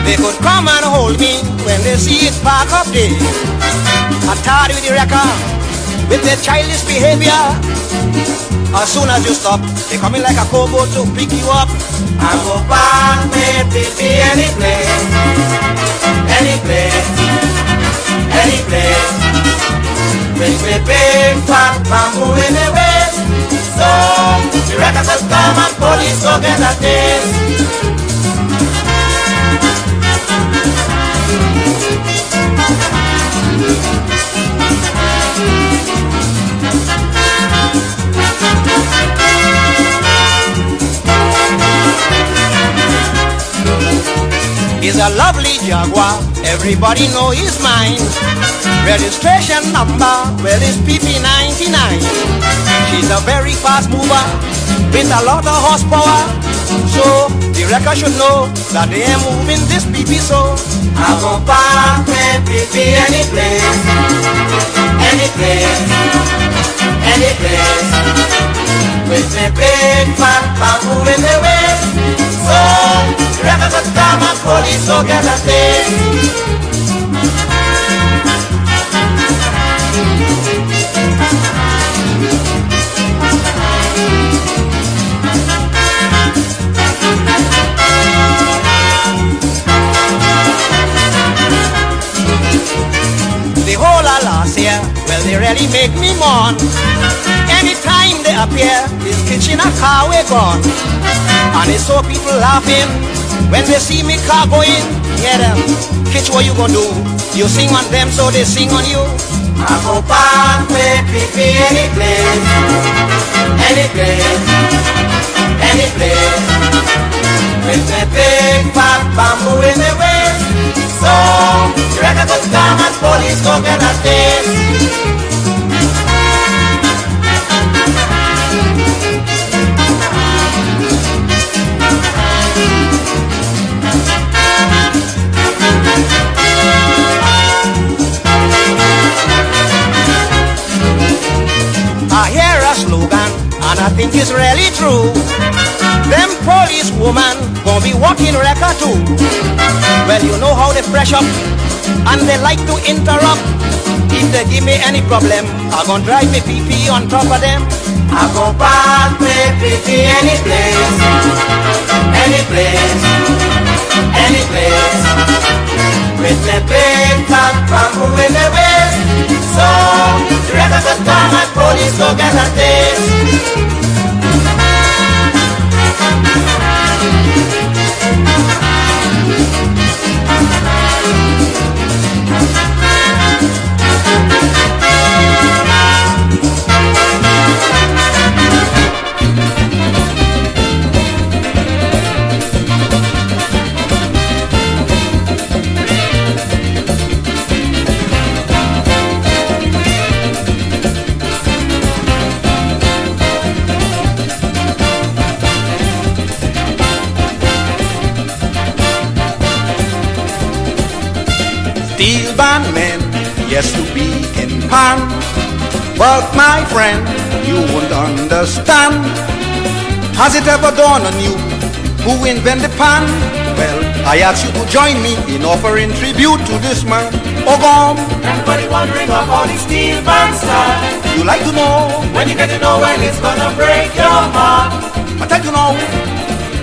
They could come and hold me when they see it park up there. I'm tired with the record, with their childish behavior. As soon as you stop, they come in like a cowboy to pick you up. I go back, me pee-pee, any place, any place, any place. With me big fat bamboo in the waist. So, the records will come and police go get a taste. He's a lovely Jaguar, everybody know he's mine. Registration number, well it's PP99. She's a very fast mover, with a lot of horsepower. So, the record should know that they are moving this PP so. I go back, me pee-pee, any place, any place, any place. With me big fat bamboo in the waist. So, the records will come and police so get a taste. The whole of last year, well they really make me mourn. Anytime they appear, this kitchen a car we gone. And it's so people laughing when they see me car going. Hear them, Kitch, what you gonna do? You sing on them so they sing on you. I go back, me pee-pee, any place, any place, any place. With the big fat bamboo in the waist. So, the record will come and police go get a taste. I hear a slogan, and I think it's really true. Them police woman gonna be walking record too. Well, you know how they fresh up, and they like to interrupt. If they give me any problem, I'm gonna drive me PP on top of them. I go back, me pee-pee, any place, any place, any place. With the big fat bamboo in the waist. So, the records will come and police go get a taste. Steel band men, yes to be in pan. But my friend, you won't understand. Has it ever dawned on you who invented pan? Well, I ask you to join me in offering tribute to this man. Oh, gone. Everybody wondering about the steel band style. You like to know When you get to know when it's gonna break your heart. I tell you now,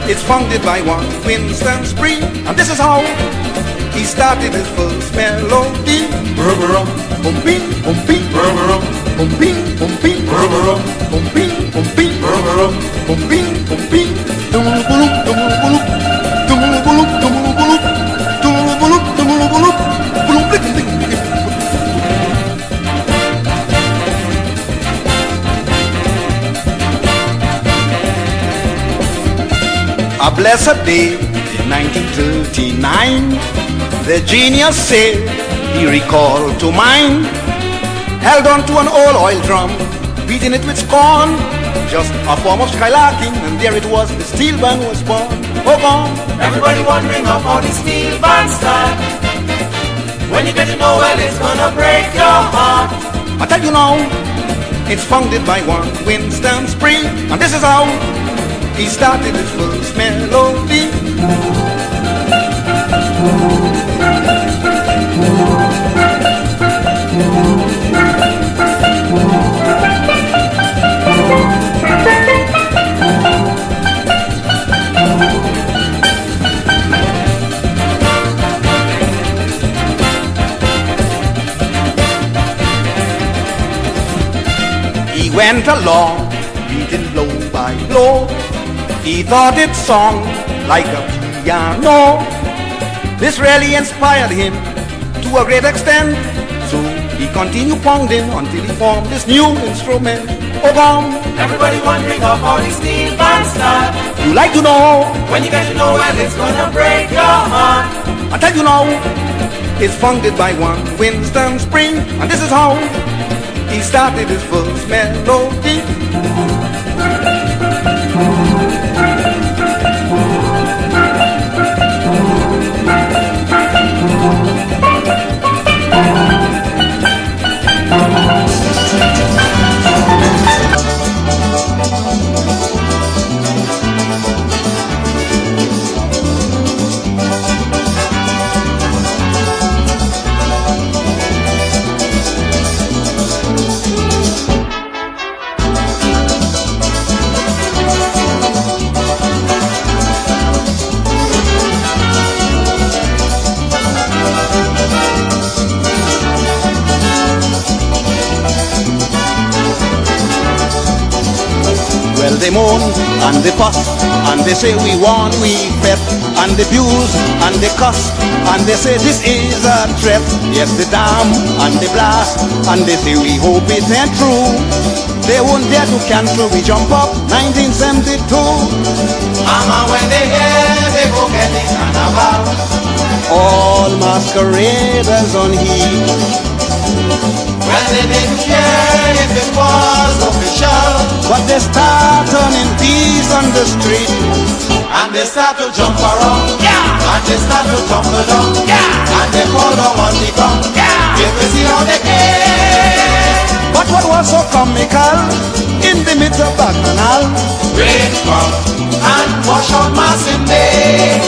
it's founded by one Winston Spree, and this is how he started his first melody. Bumping, bumping, bumping, bumping, bumping, bumping, bumping, bumping, tumulubulup, tumulubulup, tumulubulup, tumulubulup, tumulubulup, tumulubulup, bulublik. A blessed day in 1939, the genius said he recalled to mind, held on to an old oil drum, beating it with scorn, just a form of skylarking, and there it was, the steel band was born. Oh, gone. Everybody wondering about the steel band style. When you get to know well, it's gonna break your heart. I tell you now, it's founded by one Winston Spree, and this is how he started his first melody. He went along, beating blow by blow. He thought it sung like a piano. This really inspired him to a great extent. So he continued pounding until he formed this new instrument. Oh, come. Everybody wondering how these steel bands start. You like to know? When you get to know, well, it's gonna break your heart. I tell you now, it's founded by one Winston Spring, and this is how he started his first melody. They moan and they fuss and they say we want, we bet, and they abuse and they cuss and they say this is a threat. Yes, they damn and they blast and they say we hope it ain't true. They won't dare to cancel, we jump up 1972. Mama, when they hear, they go get the carnival. All masqueraders on heat. Well, they didn't care if it was official, but they start turning peace on the street. and they start to jump around, and they start to tumble down, and they fall down on the ground. If we see how they get. But what was so comical in the midst of Bacchanal? Rain come and wash out Massing Day.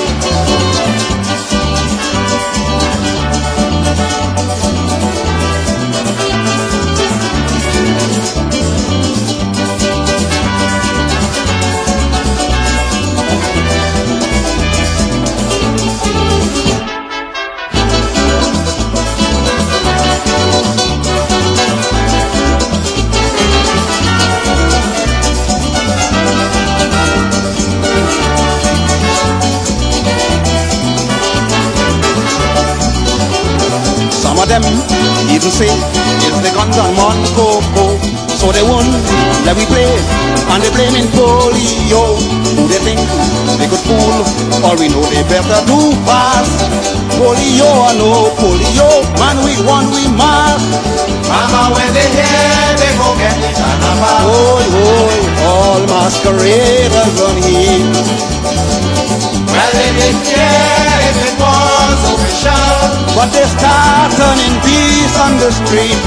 Them even say it's the guns on Montcoco, so they won't let we play, and they blaming polio. Who they think they could fool? All we know they better do fast. Polio or no polio, man we won, we must. Mama, when they hear, they go get the carnival. Oi, oi, all masqueraders on heat. Well, they didn't care if it was official, but they start turning peace on the street,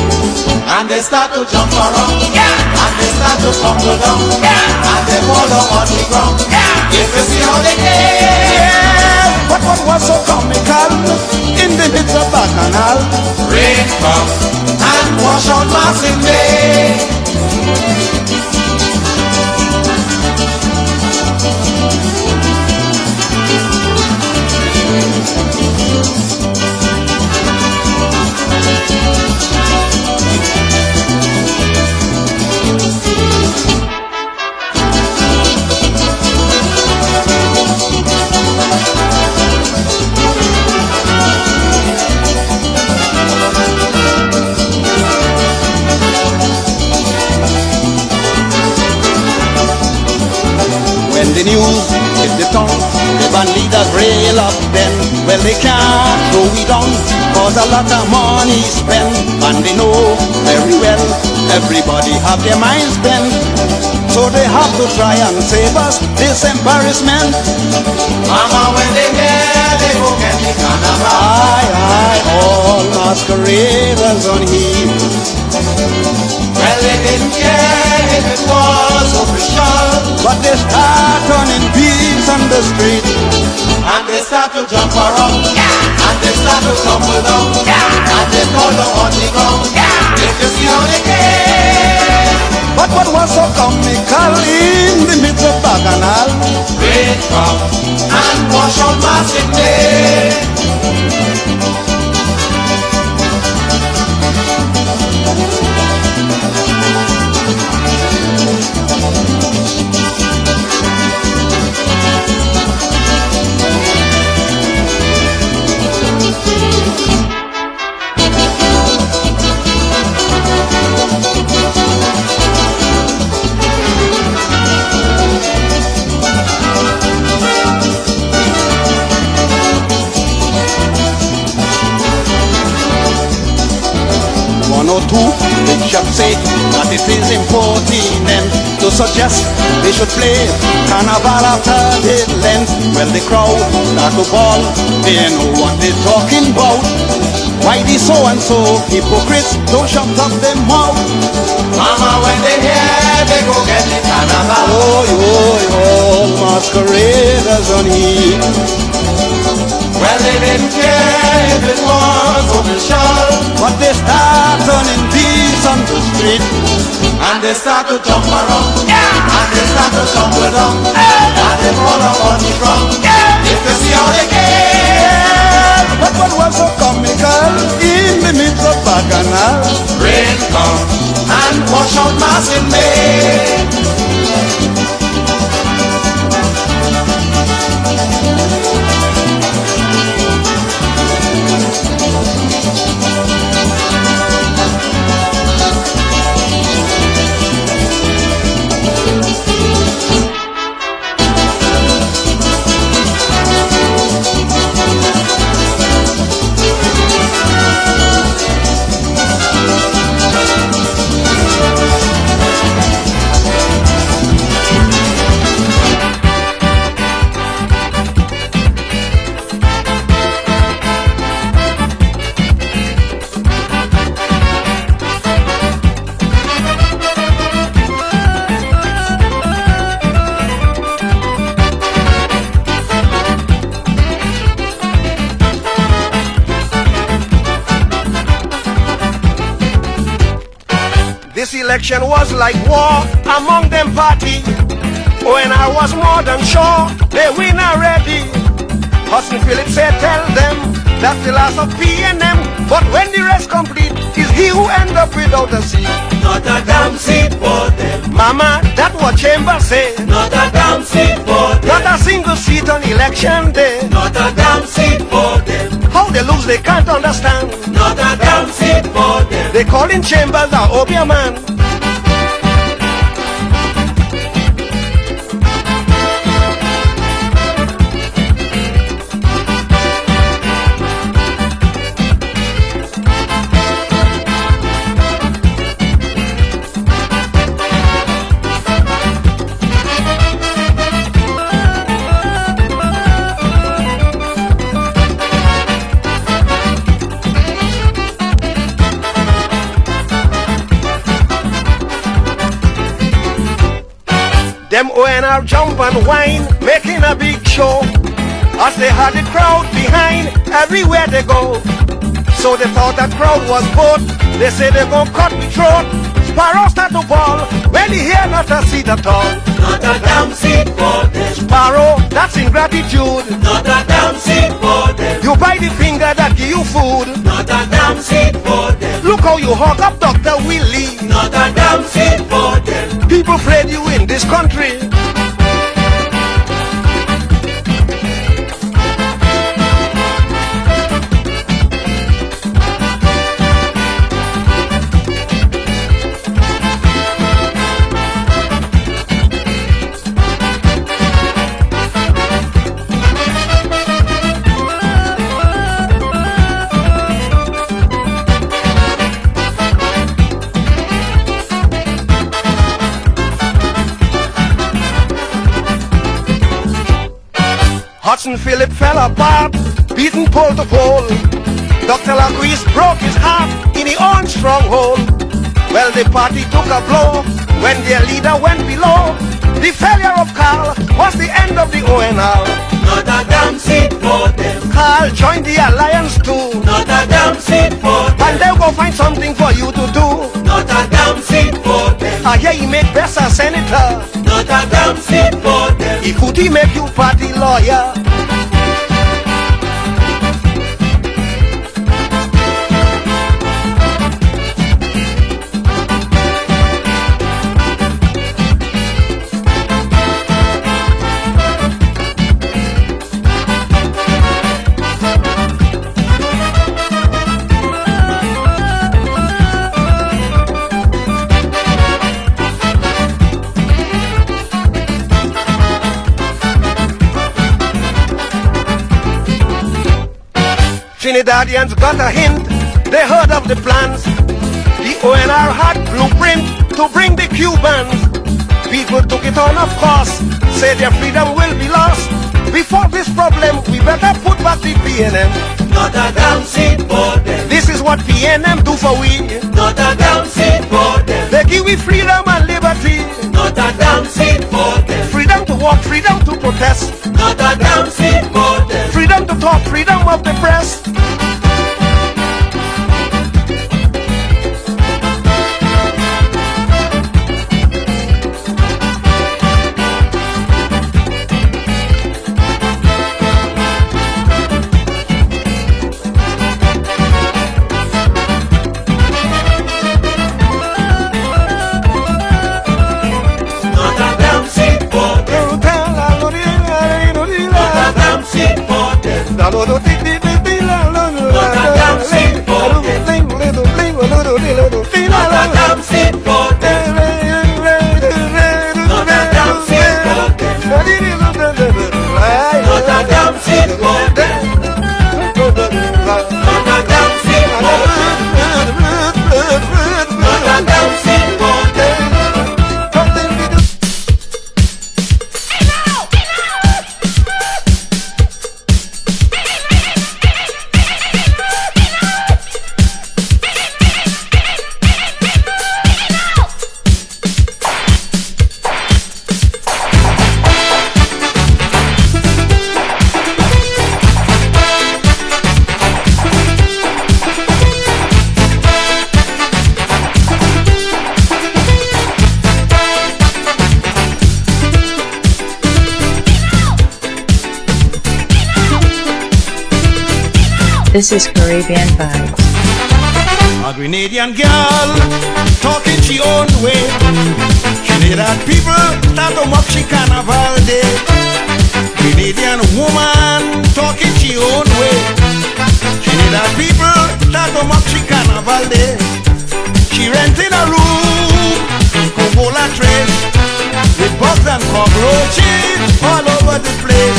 and they start to jump around, and they start to tumble down, and they fall down on the ground. If you see how they get. But what was so comical in the midst of Bacchanal? Rain come and wash out Massing Day. The news is the tongue, the band leaders rail up then. Well, they can't throw we down, cause a lot of money spent. And they know very well, everybody have their minds bent. So they have to try and save us this embarrassment. Mama, when they hear, they go get the carnival. Aye, aye, all masqueraders on heat. Well, they didn't care if it was official, but they they start turning beats on the street. And they start to jump around, and they start to tumble down, and they fall down on the ground. If you see how they came. But what was so comical in the midst of bacchanal? Rain come and wash out Marching Day. They should say that it is important to suggest they should play Carnival after the length. Well, the crowd start to ball, they know what they're talking about. Why these so-and-so hypocrites don't shut up their mouth? Mama, when they hear, they go get the carnival. Oh, masqueraders on heat. Well, they didn't care if it was official, but they start turning beats on the street. And they start to jump around, and they start to tumble down, and they fall up on the ground. If you see how they get. But what was so comical in the midst of bacchanal? Rain come and wash out Marching Day. This election was like war among them party. When I was more than sure they win already. Hudson Phillips said tell them that's the last of P&M. But when the rest complete, is he who end up without a seat. Not a damn seat for them. Mama, that's what Chambers said. Not a damn seat for them. Not a single seat on election day. Not a damn seat for them. How they lose they can't understand. Not a damn seat for them. They call in Chambers a Obia man. Them ONR jump and whine, making a big show, as they had the crowd behind everywhere they go. So they thought that crowd was bored. They say they're gonna cut me throat. Sparrow start to ball when he hear not a seat at all. Not a damn seat for them. Sparrow, that's ingratitude. Not a damn seat for them. You bite the finger that give you food. Not a damn seat for them. Look how you hug up Dr. Willie. Not a damn seat for them. People afraid you in this country. Hudson Philip fell apart, beaten pole to pole. Dr. Laguise broke his heart in his own stronghold. Well, the party took a blow when their leader went below. The failure of Carl was the end of the ONR. Not a damn seat for them. Carl joined the alliance too. Not a damn seat for them. And they'll go find something for you to do. Not a damn seat for them. I hear he make best a senator. Not a damn seat for them. He could he make you party lawyer. Trinidadians got a hint, they heard of the plans. The ONR had blueprint to bring the Cubans. People took it on, of course, say their freedom will be lost. Before this problem, we better put back the PNM. Not a damn seat for them. This is what PNM do for we. Not a damn seat for them. They give we freedom and liberty. Not a damn seat for them. Freedom to walk, freedom to protest. Not a damn seat for them. Freedom to talk, freedom of the press. This is Caribbean Vibes. A Grenadian girl talking she own way. Trinidad people start to mock she Carnival day. Grenadian woman talking she own way. Trinidad people start to mock she Carnival day. She renting a room in Coca-Cola Trace with bugs and cockroaches all over the place.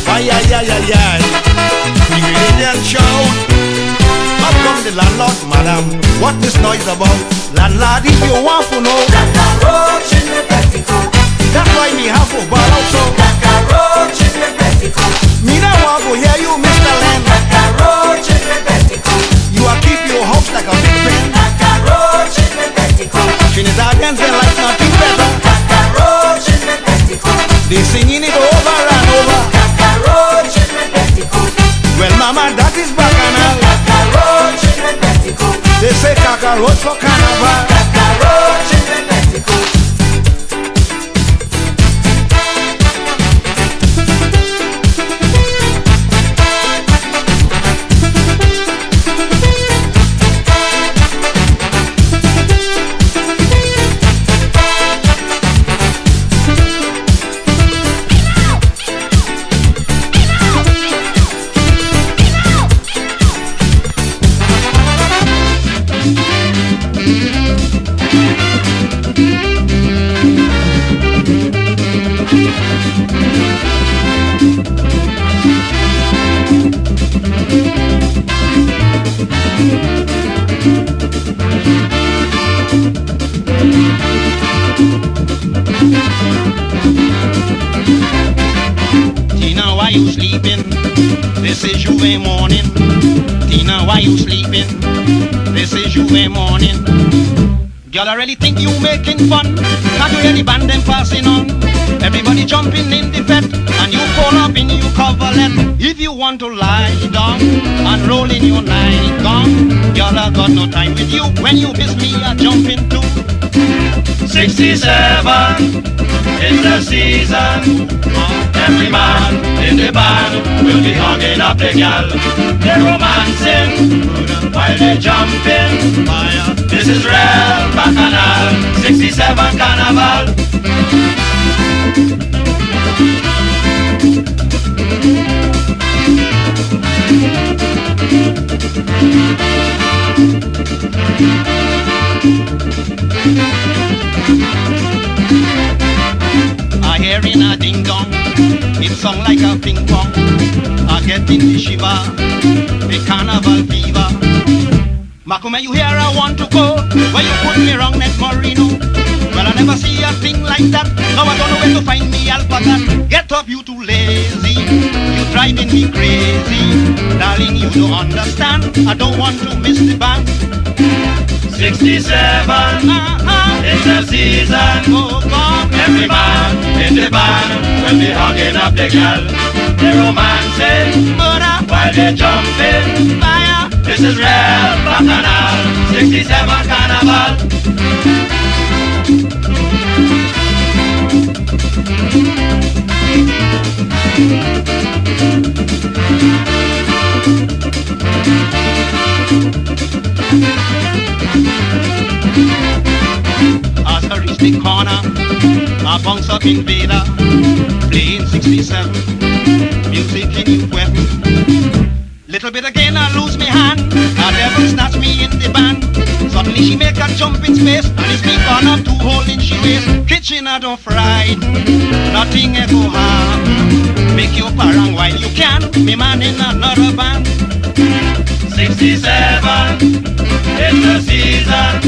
Ay, ay, ay, ay, ay. The Grenadian shout. Up come the landlord, madam. What this noise about? Landlord, if you want to know, like a roach in the petticoat. that's why me have to ball out so. Like a roach in the petticoat. Me not want to hear you, Mr. Land. Like a roach in the petticoat. You are keep your house like a big pen. Like a roach in the petticoat. Trinidadians they like nothing better. Like a roach in the petticoat. They singing it over and over. Like a roach in the petticoat. Well, mama, that is bacchanal. Like a roach in the petticoat. They say cockroach for carnival. Like a roach in the petticoat. Tina, why you sleeping? This is Juve morning. Tina, why you sleeping? This is Juve morning. Y'all really think you making fun? Can't you hear the band them passing on? Everybody jumping in the bed, and you pull up in your coverlet. If you want to lie down and roll in your nightgown, y'all have got no time with you. When you miss me, I jump into 67 is the season. Every man in the band will be hugging up the gal. They're romancing while they jumping. This is real bacchanal, 67 Carnival. I hear in a ding dong, it song like a ping pong. I get in the shiver, the carnival fever. Makume, you hear I want to go, where you put me wrong next Marino. Well, I never see a thing like that. Now I don't know where to find me alpaca. Get up, you too lazy, you driving me crazy. Darling, you don't understand, I don't want to miss the band. 67 is the season. Oh, God. Every man in the band will be hugging up the gal. They're romancing while they're jumping. Fire. This is real bacchanal, 67 Carnival. As I reach the corner, I bounce up invader, playing 67, music in new weapon. Little bit again, I lose me hand, a devil snatch me in the band. Suddenly she make a jump in space, and it's me gone up 2 hole in she waist. Kitchen I don't frighten, nothing ever happen. Make your parang while you can, me man in another band. 67 is the season.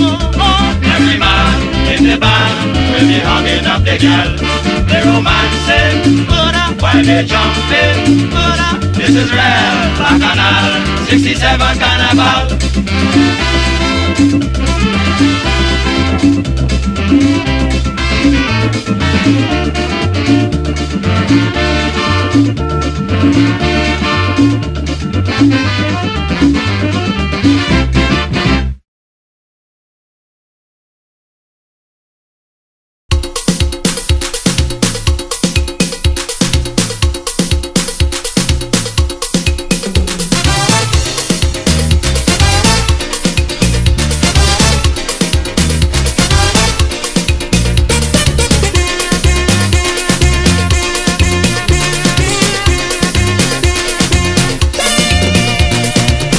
Every man in the band will be hugging up the gal. They're romancing while they're jumping. This is real bacchanal, 67 Carnival.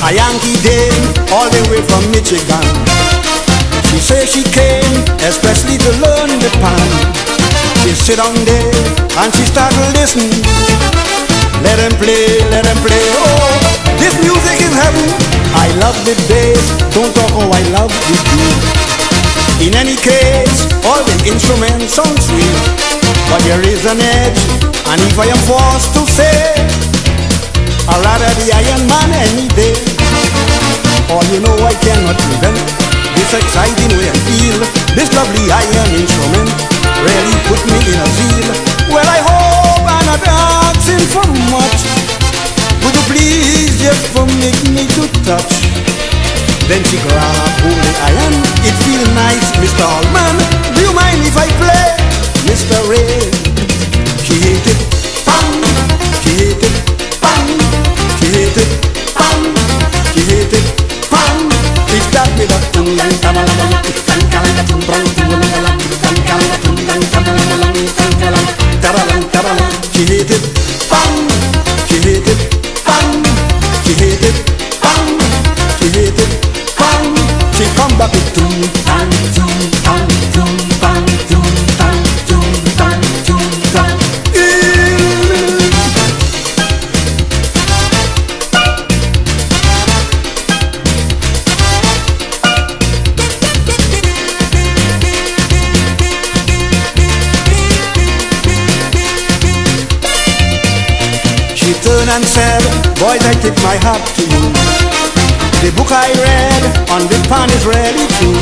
A Yankee dame all the way from Michigan. She says she came especially to learn the pan. She sit down there and she start to listen. Let them play, oh, this music is heaven. I love the bass, don't talk how I love the beat. In any case, all the instruments sound sweet, but there is an edge, and if I am forced to say, I'd rather the Iron Man any day. Or you know I cannot prevent this exciting way I feel. This lovely iron instrument really put me in a zeal. Well, I hope I'm not asking for much. Would you please just permit me to touch? Then she grabbed hold the iron. It feels nice, Mr. Allman. Do you mind if I play Mr. Ray? She hit it, bang. She hit it, bang. She hit it, bang. She hit it, bang. She start with a tung lang tamalala, tang kalang tung brang tumalala, tang kalang tung lang tamalala, tang kalang taralang taralang. She hit it, bang. She hit it, bang. She hit it, bang. She hit it, bang. She come back with tung tang tung tang tung tang tung tang tung tang tung tang. She turned and said, boys, I tip my hat to you. The book I read on the pan is really true.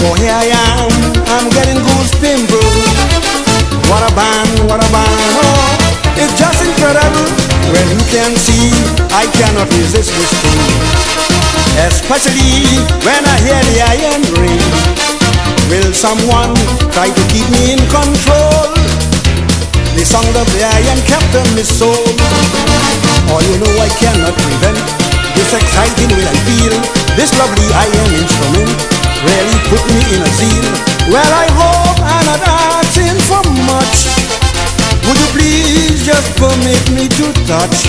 So here I am, I'm getting goose pimples. What a band, oh, it's just incredible. Well, you can see, I cannot resist this thing. Especially when I hear the iron ring. Will someone try to keep me in control? The sound of the iron captain is soul. Oh, you know I cannot prevent this exciting way I feel. This lovely iron instrument really put me in a zeal. Well, I hope I'm not asking for much. Would you please just permit me to touch?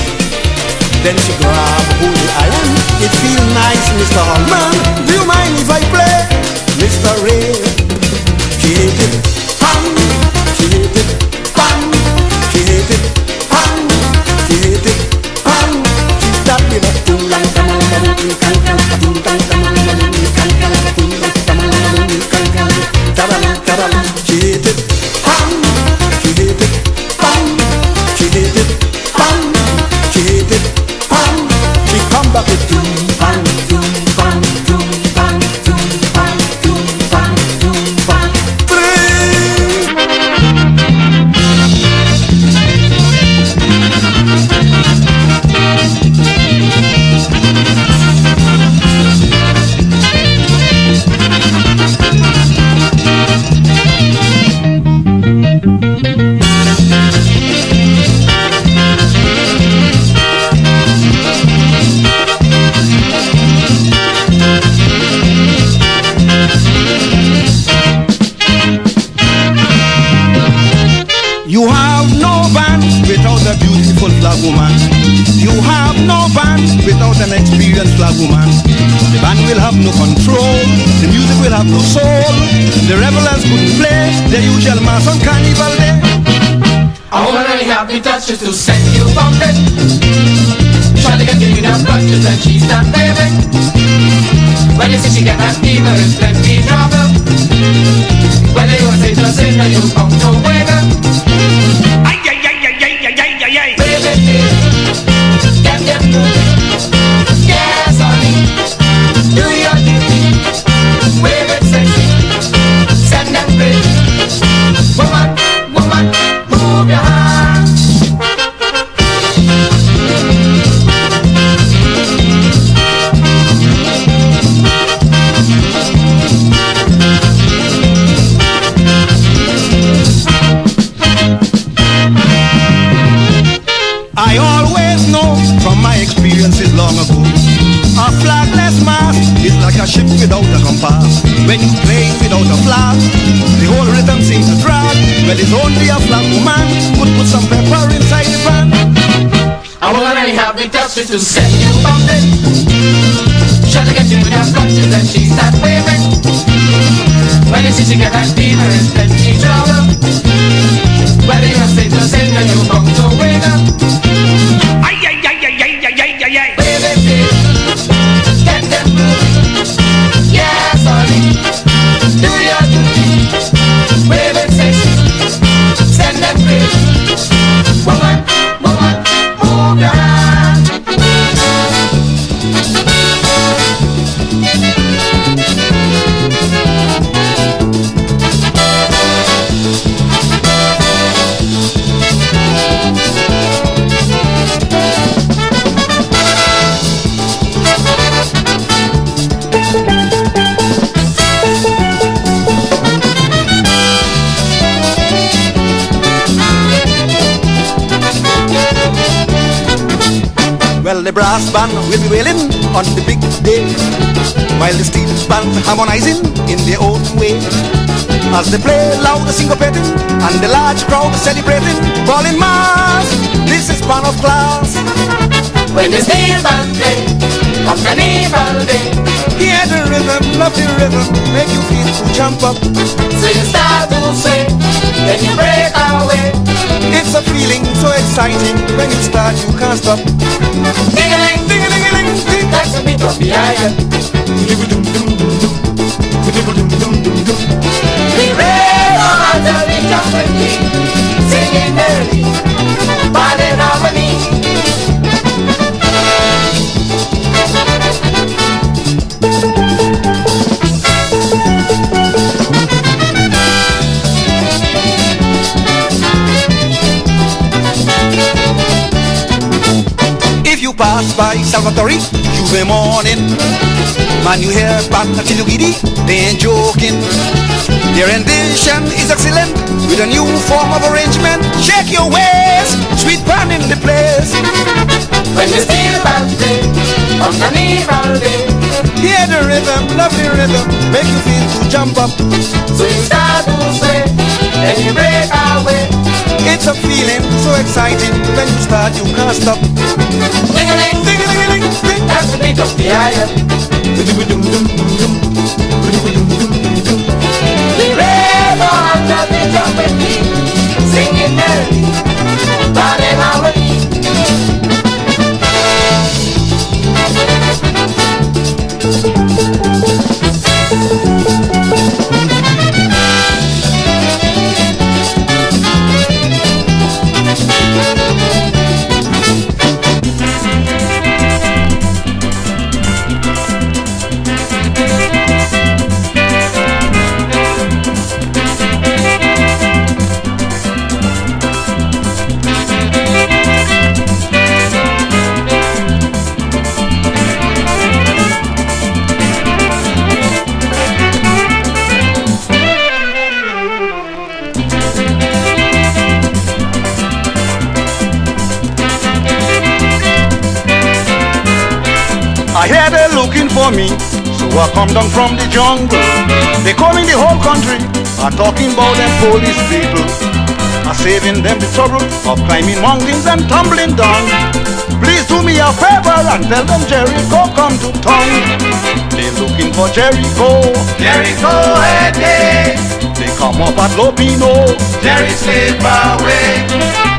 Then she grabbed hold of the iron. It feels nice, Mr. Hallman. Do you mind if I play? Mr. Ray, she hit it, bang. She hit it, bang. She hit it, bang. She hit it, bang. She stopped in a tune. She hit it, bang. She hit it, bang. She hit it, bang. She hit it, bang. She come back with doom, bang, doom, bang, doom, bang, doom, bang, doom, bang, doom, bang. You have no band without a beautiful flag woman. You have no band without an experienced flag woman. The band will have no control. The music will have no soul. The revelers couldn't play their usual mass on Carnival Day. I wanna have the touches to set you bumping. Try to get you the touches and she's not baby. When you see she get that fever, it's plenty trouble. When you say just in and you come to wiggle. Ay, ay, ay, ay, ay, ay, ay, ay, ay. Baby, get them moving. Yes, honey, do your duty. Wave it sexy, send them crazy. Woman, woman, move your hands. I always know from my experiences long ago, a flagless mast is like a ship without a compass. When you play without a flag, the whole rhythm seems to drag. Well, it's only a flag woman could put some pepper inside the pan. I wanna have the touches to set you bumping. Try to get you with her touches and she start waving. When you see she get that fever, it's plenty trouble. Whether you say just in and you come to wiggle. Ay, ay, ay, ay, ay, ay, ay, ay, ay. Baby, baby, get them moving. Yes, honey, do your duty. Wave it sexy, send them crazy. Woman, woman, move your hands. Well, the brass band will be wailing on the big day, while the steel band harmonizing in their own way. As they play loud syncopating, and the large crowd celebrating, calling mass, this is band of class. When the steel band play on Carnival Day, Hear the rhythm, love the rhythm, make you feel to jump up. so you start to sway, then you break away. It's a feeling so exciting, when you start you can't stop. Ding-a-ling, Ding-a-ling-a-ling, ding. that's the beat of the iron. We raise our hands and we jump and kick, singing merrily, band in harmony. pass by Salvatore, Juve morning. Man, you hear back at Chilugidi, they ain't joking. Their rendition is excellent with a new form of arrangement. Shake your waist, sweet pan in the place. When you see the band play on Carnival Day, hear the rhythm, lovely rhythm, make you feel to jump up. so you start to sway and you break away. It's a feeling so exciting when you start, you can't stop. Ding-a-ling, Ding-a-ling-a-ling, ding. that's the beat of the iron. The rebels of the trumpet beat, singing merrily, burning harmony. I hear they're looking for me, so I come down from the jungle. They calling the whole country, are talking about them police people, are saving them the trouble of climbing mountains and tumbling down. Please do me a favor and tell them Jericho come to town. They're looking for Jericho, Jericho head day, they come up at Lopino, Jerry slip away.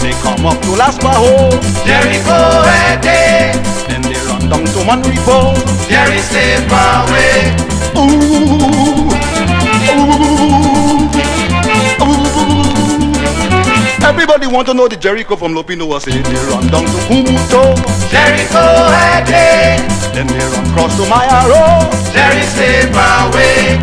they come up to Las Bajo, Jericho head day, then they run down to Manripo. Jerry slip away. Ooh, ooh, ooh. Everybody want to know the Jericho from Lopino. I say they run down to Kumuto, Jericho head day, then they run cross to Mayaro. Jerry slip away.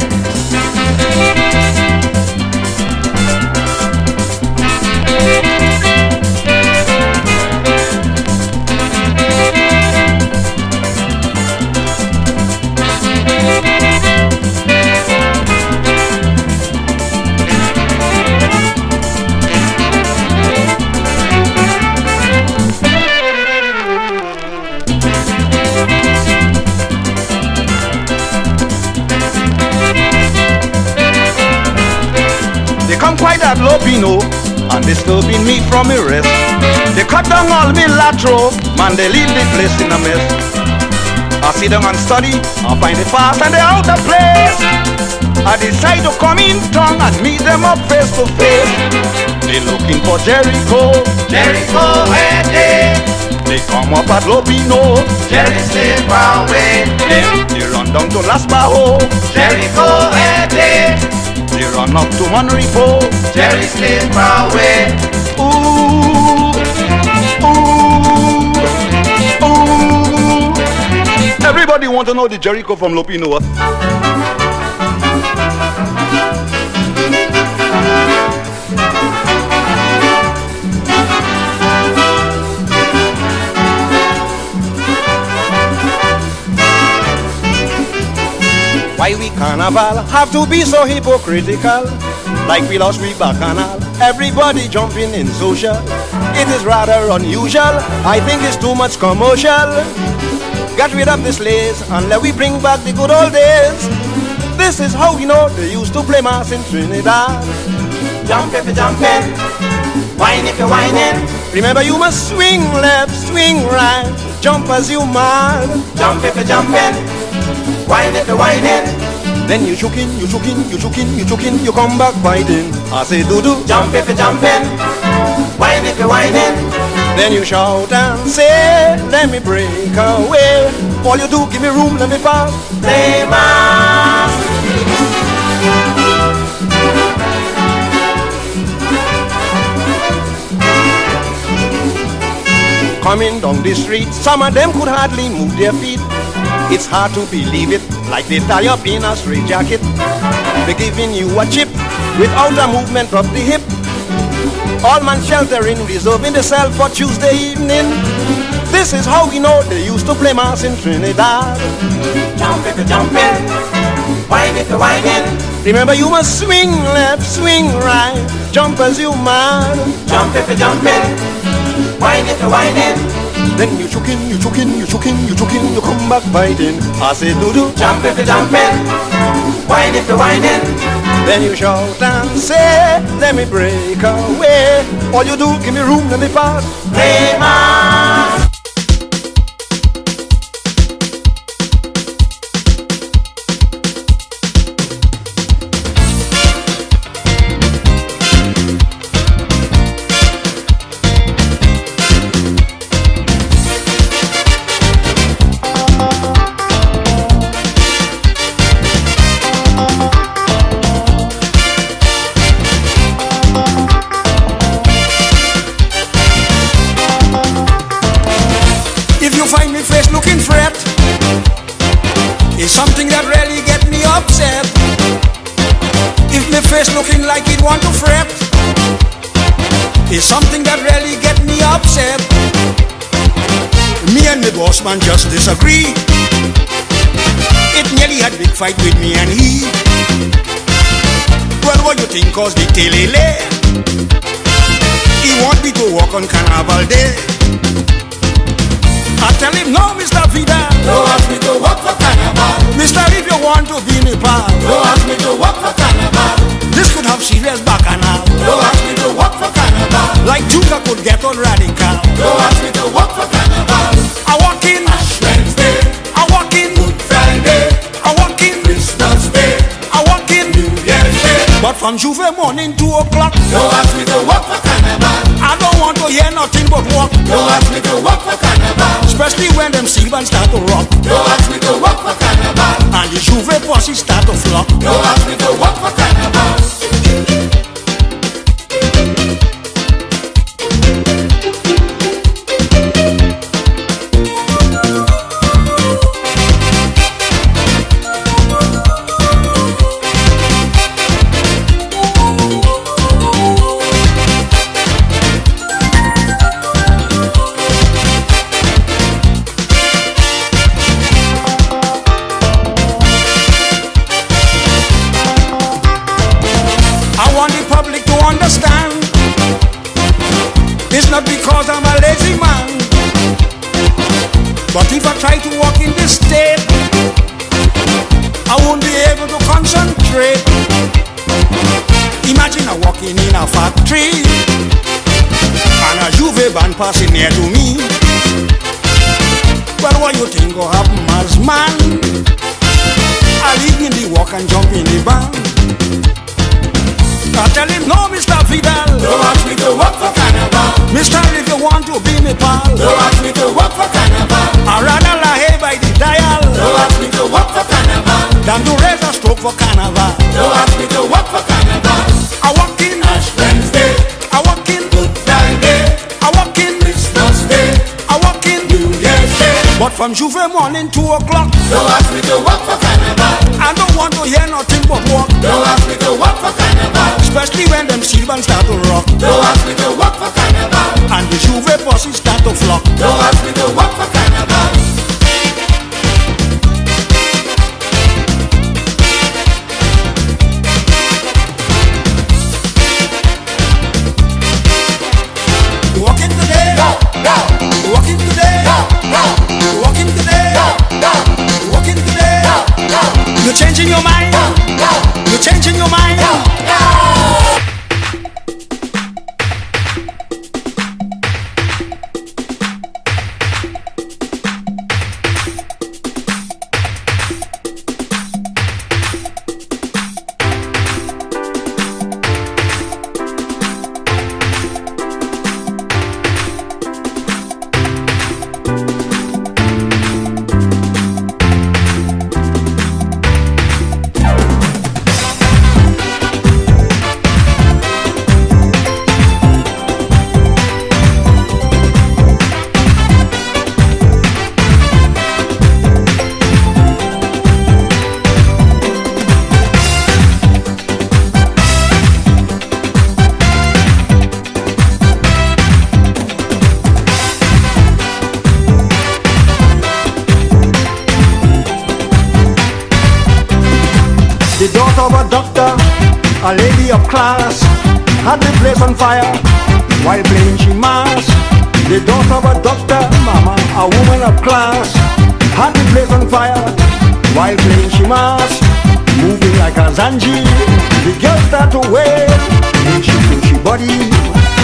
They come quite at Lopino and disturbing me from a rest. They cut down all me latro, man they leave the place in a mess. I sit down and study, I find the past and the out of place. I decide to come in town and meet them up face to face. They looking for Jericho, Jericho head day, they come up at Lopino, Jerry slip away. they run down to Las Bajo, Jericho head day, they run up to Manripo. Jerry slip away. Ooh, ooh, ooh. Everybody want to know the Jericho from Lopino. Why we carnival have to be so hypocritical? Like we lost we bacchanal, everybody jumping in social. It is rather unusual, I think it's too much commercial. Get rid of this lace and let we bring back the good old days. This is how we know they used to play mass in Trinidad. Jump if you're jumping, whine if you're whining. Remember you must swing left, swing right, jump as you mad. Jump if you're jumping, whine if you're whining. Then you choking, you choking, you choking, you choking, you come back fighting. I say doo-doo. Jump if you're jumping, whine if you're whining. Then you shout and say, let me break away. All you do, give me room, let me pass. Play mass. Coming down the street, some of them could hardly move their feet. It's hard to believe it, like they tie up in a straight jacket. They're giving you a chip without a movement of the hip. All man sheltering, reserving the cell for Tuesday evening. This is how we know they used to play mass in Trinidad. Jump if you're jumping, wine if you're whining. Remember you must swing left, swing right, jump as you man. Jump if you're jumping, wine if you're whining. Then you choking, you choking, you choking, you choking, you come back biting. I say do-do. Jump if you're jumping, wine if you're whining. Then you shout and say, let me break away. All you do, give me room, let me pass. Play mass. Something that really get me upset. If my face looking like it want to fret, it's something that really get me upset. Me and my boss man just disagree. It nearly had big fight with me and he. Well, what you think cause the telele? He want me to walk on Carnival Day. I tell him no, Mr. Vidal, don't ask me to walk for Carnival. Mister, if you want to be my pal, don't ask me to walk for Carnival. This could have serious bacchanal. Don't ask me to walk for Carnival. Like Juga could get on radical. Don't ask me to walk for Carnival. I walk in Ash Wednesday, I walk in Good Friday, I walk in Christmas Day, I walk in New Year's Day. But from Juve morning 2 o'clock, don't ask me to walk for Carnival. I don't want to hear nothing but walk. Don't ask me to walk for Carnival. Especially when them Silvans start to rock. Don't ask me to walk for Carnival. And the Juve posse start to flock. Don't ask me to walk for Carnival. Not because I'm a lazy man, but if I try to walk in this state, I won't be able to concentrate. Imagine I walking in a factory and a Juve band passing near to me. Well, what you think will happen as man? I leave in the walk and jump in the band. I tell him no, Mr. Vidal, don't ask me to walk for Carnival. Mister, if you want to be me pal, don't ask me to walk for Carnival. I'd rather lie by the dial. Don't ask me to walk for Carnival. Than to raise a stroke for Carnival. Don't ask me to walk for Carnival. I walk in Ash Wednesday, I walk in Good Friday, I walk in Christmas Day, I walk in New Year's Day. But from Juve morning 2 o'clock, don't ask me to walk for Carnival. I don't want to hear nothing but walk. Don't ask me to walk for Carnival. Especially when them Silvans start to rock. Don't ask me to walk for Carnival. And the Juve posse start to flock. Don't ask me to walk for Carnival. Walking today, walking today, walking today, walking today. You're changing your mind. You're changing your mind. The daughter of a doctor, a lady of class, had the place on fire while playing she mass. The daughter of a doctor, mama, a woman of class, had the place on fire while playing she mass. Moving like a zanji, the girl start to wail. She push she body,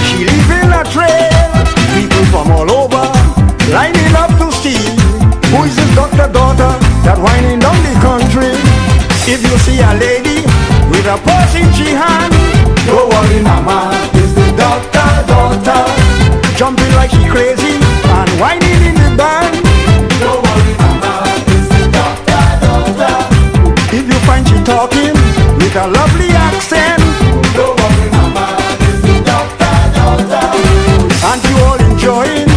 she leaving a trail. People from all over lining up to see who is this doctor daughter that whining down the country. If you see a lady with a purse in she hand, don't worry, mama, it's the doctor daughter, jumping like she crazy and whining in the band. Don't worry, mama, it's the doctor daughter. If you find she talking with a lovely accent, don't worry, mama, it's the doctor daughter. And you all enjoying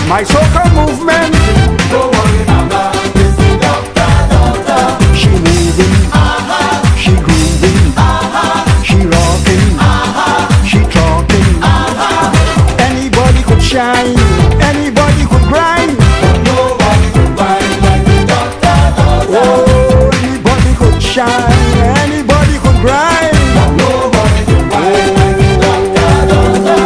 my soca movement, don't worry, mama, it's the doctor daughter. She moving, she grooving, she rocking, she talking. Anybody could shine, anybody could grind, but nobody could grind like the doctor daughter. Oh, anybody could shine, anybody could grind, but nobody could grind like the doctor daughter.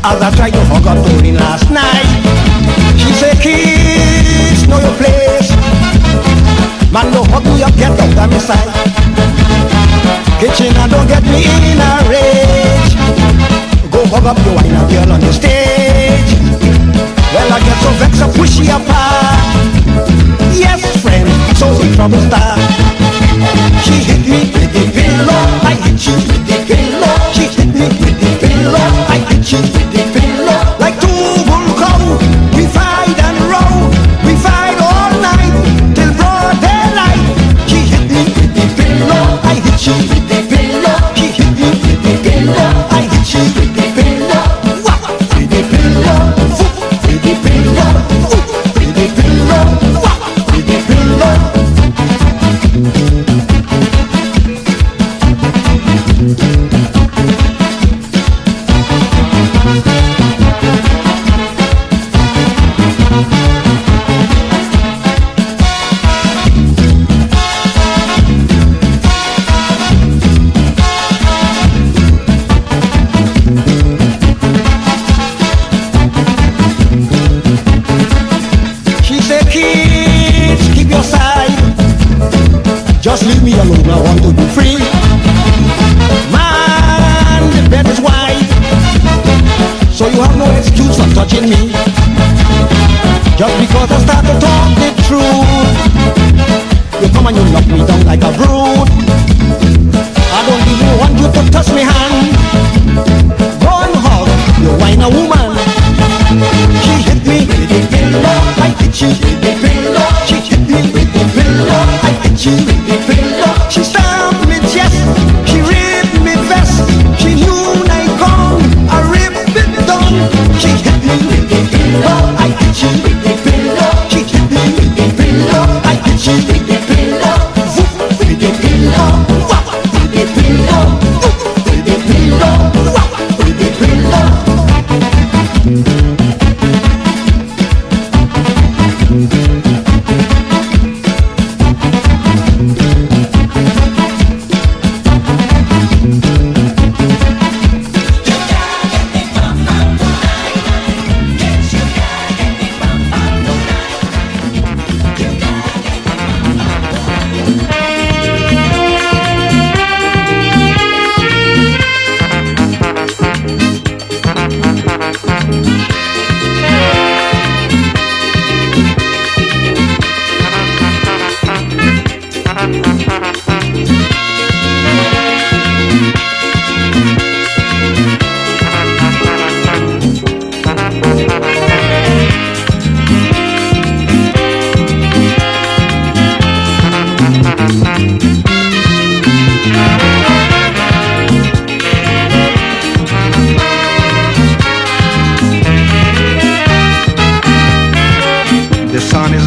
As I tried to hug her Tony last night, she said, Kitch, know your place. Man, no hug me up, get out of my sight. Kitchen, don't get me in a rage. Go hug up your wine up girl on the stage. Well, I get so vexed, I push you apart. Yes, friend, so the trouble start. She hit me with the pillow, I hit you with the pillow. She hit me with the pillow, I hit you with the pillow. Like two bull cow, we fight and row, we fight all kids, keep your side. Just leave me alone, I want to be free. Man, the bed is wide, so you have no excuse for touching me. Just because I start to talk the truth, you come and you knock me down like a brood. I don't even want you to touch me hand. Go and hug your whiner woman. She hit me with the pillow, I hit you with the pillow. She hit me with the pillow, I hit you with the pillow. She stabbed me chest, she ripped me vest. She knew I come, I ripped it down. She hit me with the pillow, I hit you with the pillow. She hit me with the pillow, I hit you with the pillow. With the pillow, with the pillow, with the pillow, with the pillow.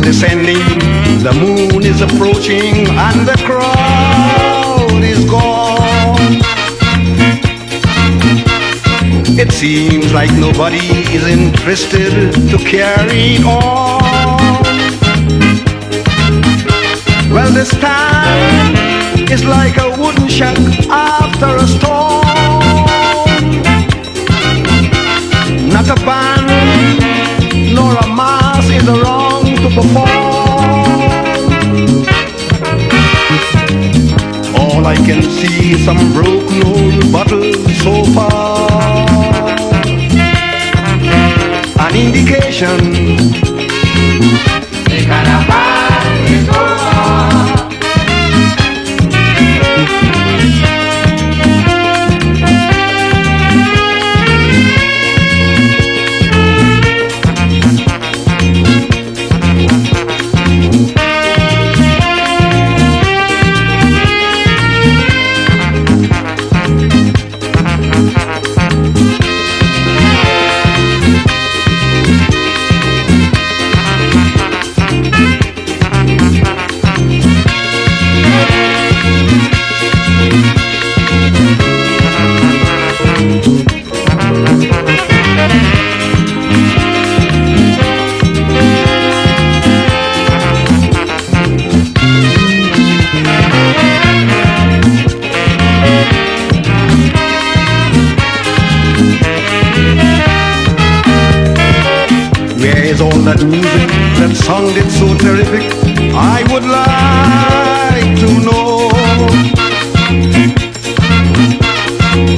Descending, the moon is approaching, and the crowd is gone. It seems like nobody is interested to carry on. Well, this time is like a wooden shack after a storm. Not a band nor a mass is around to perform. All I can see is some broken old bottles so far. An indication the carnival is over. That music that sounded so terrific, I would like to know.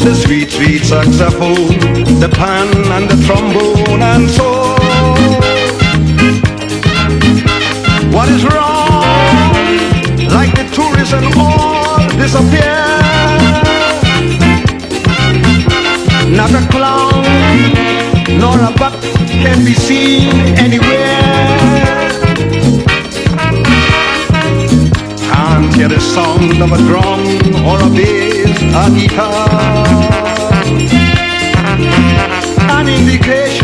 The sweet, sweet saxophone, the pan and the trombone and so. What is wrong? Like the tourists and all disappear. Not a clown nor a buck can be seen anywhere. Can't hear the sound of a drum or a bass, a guitar. An indication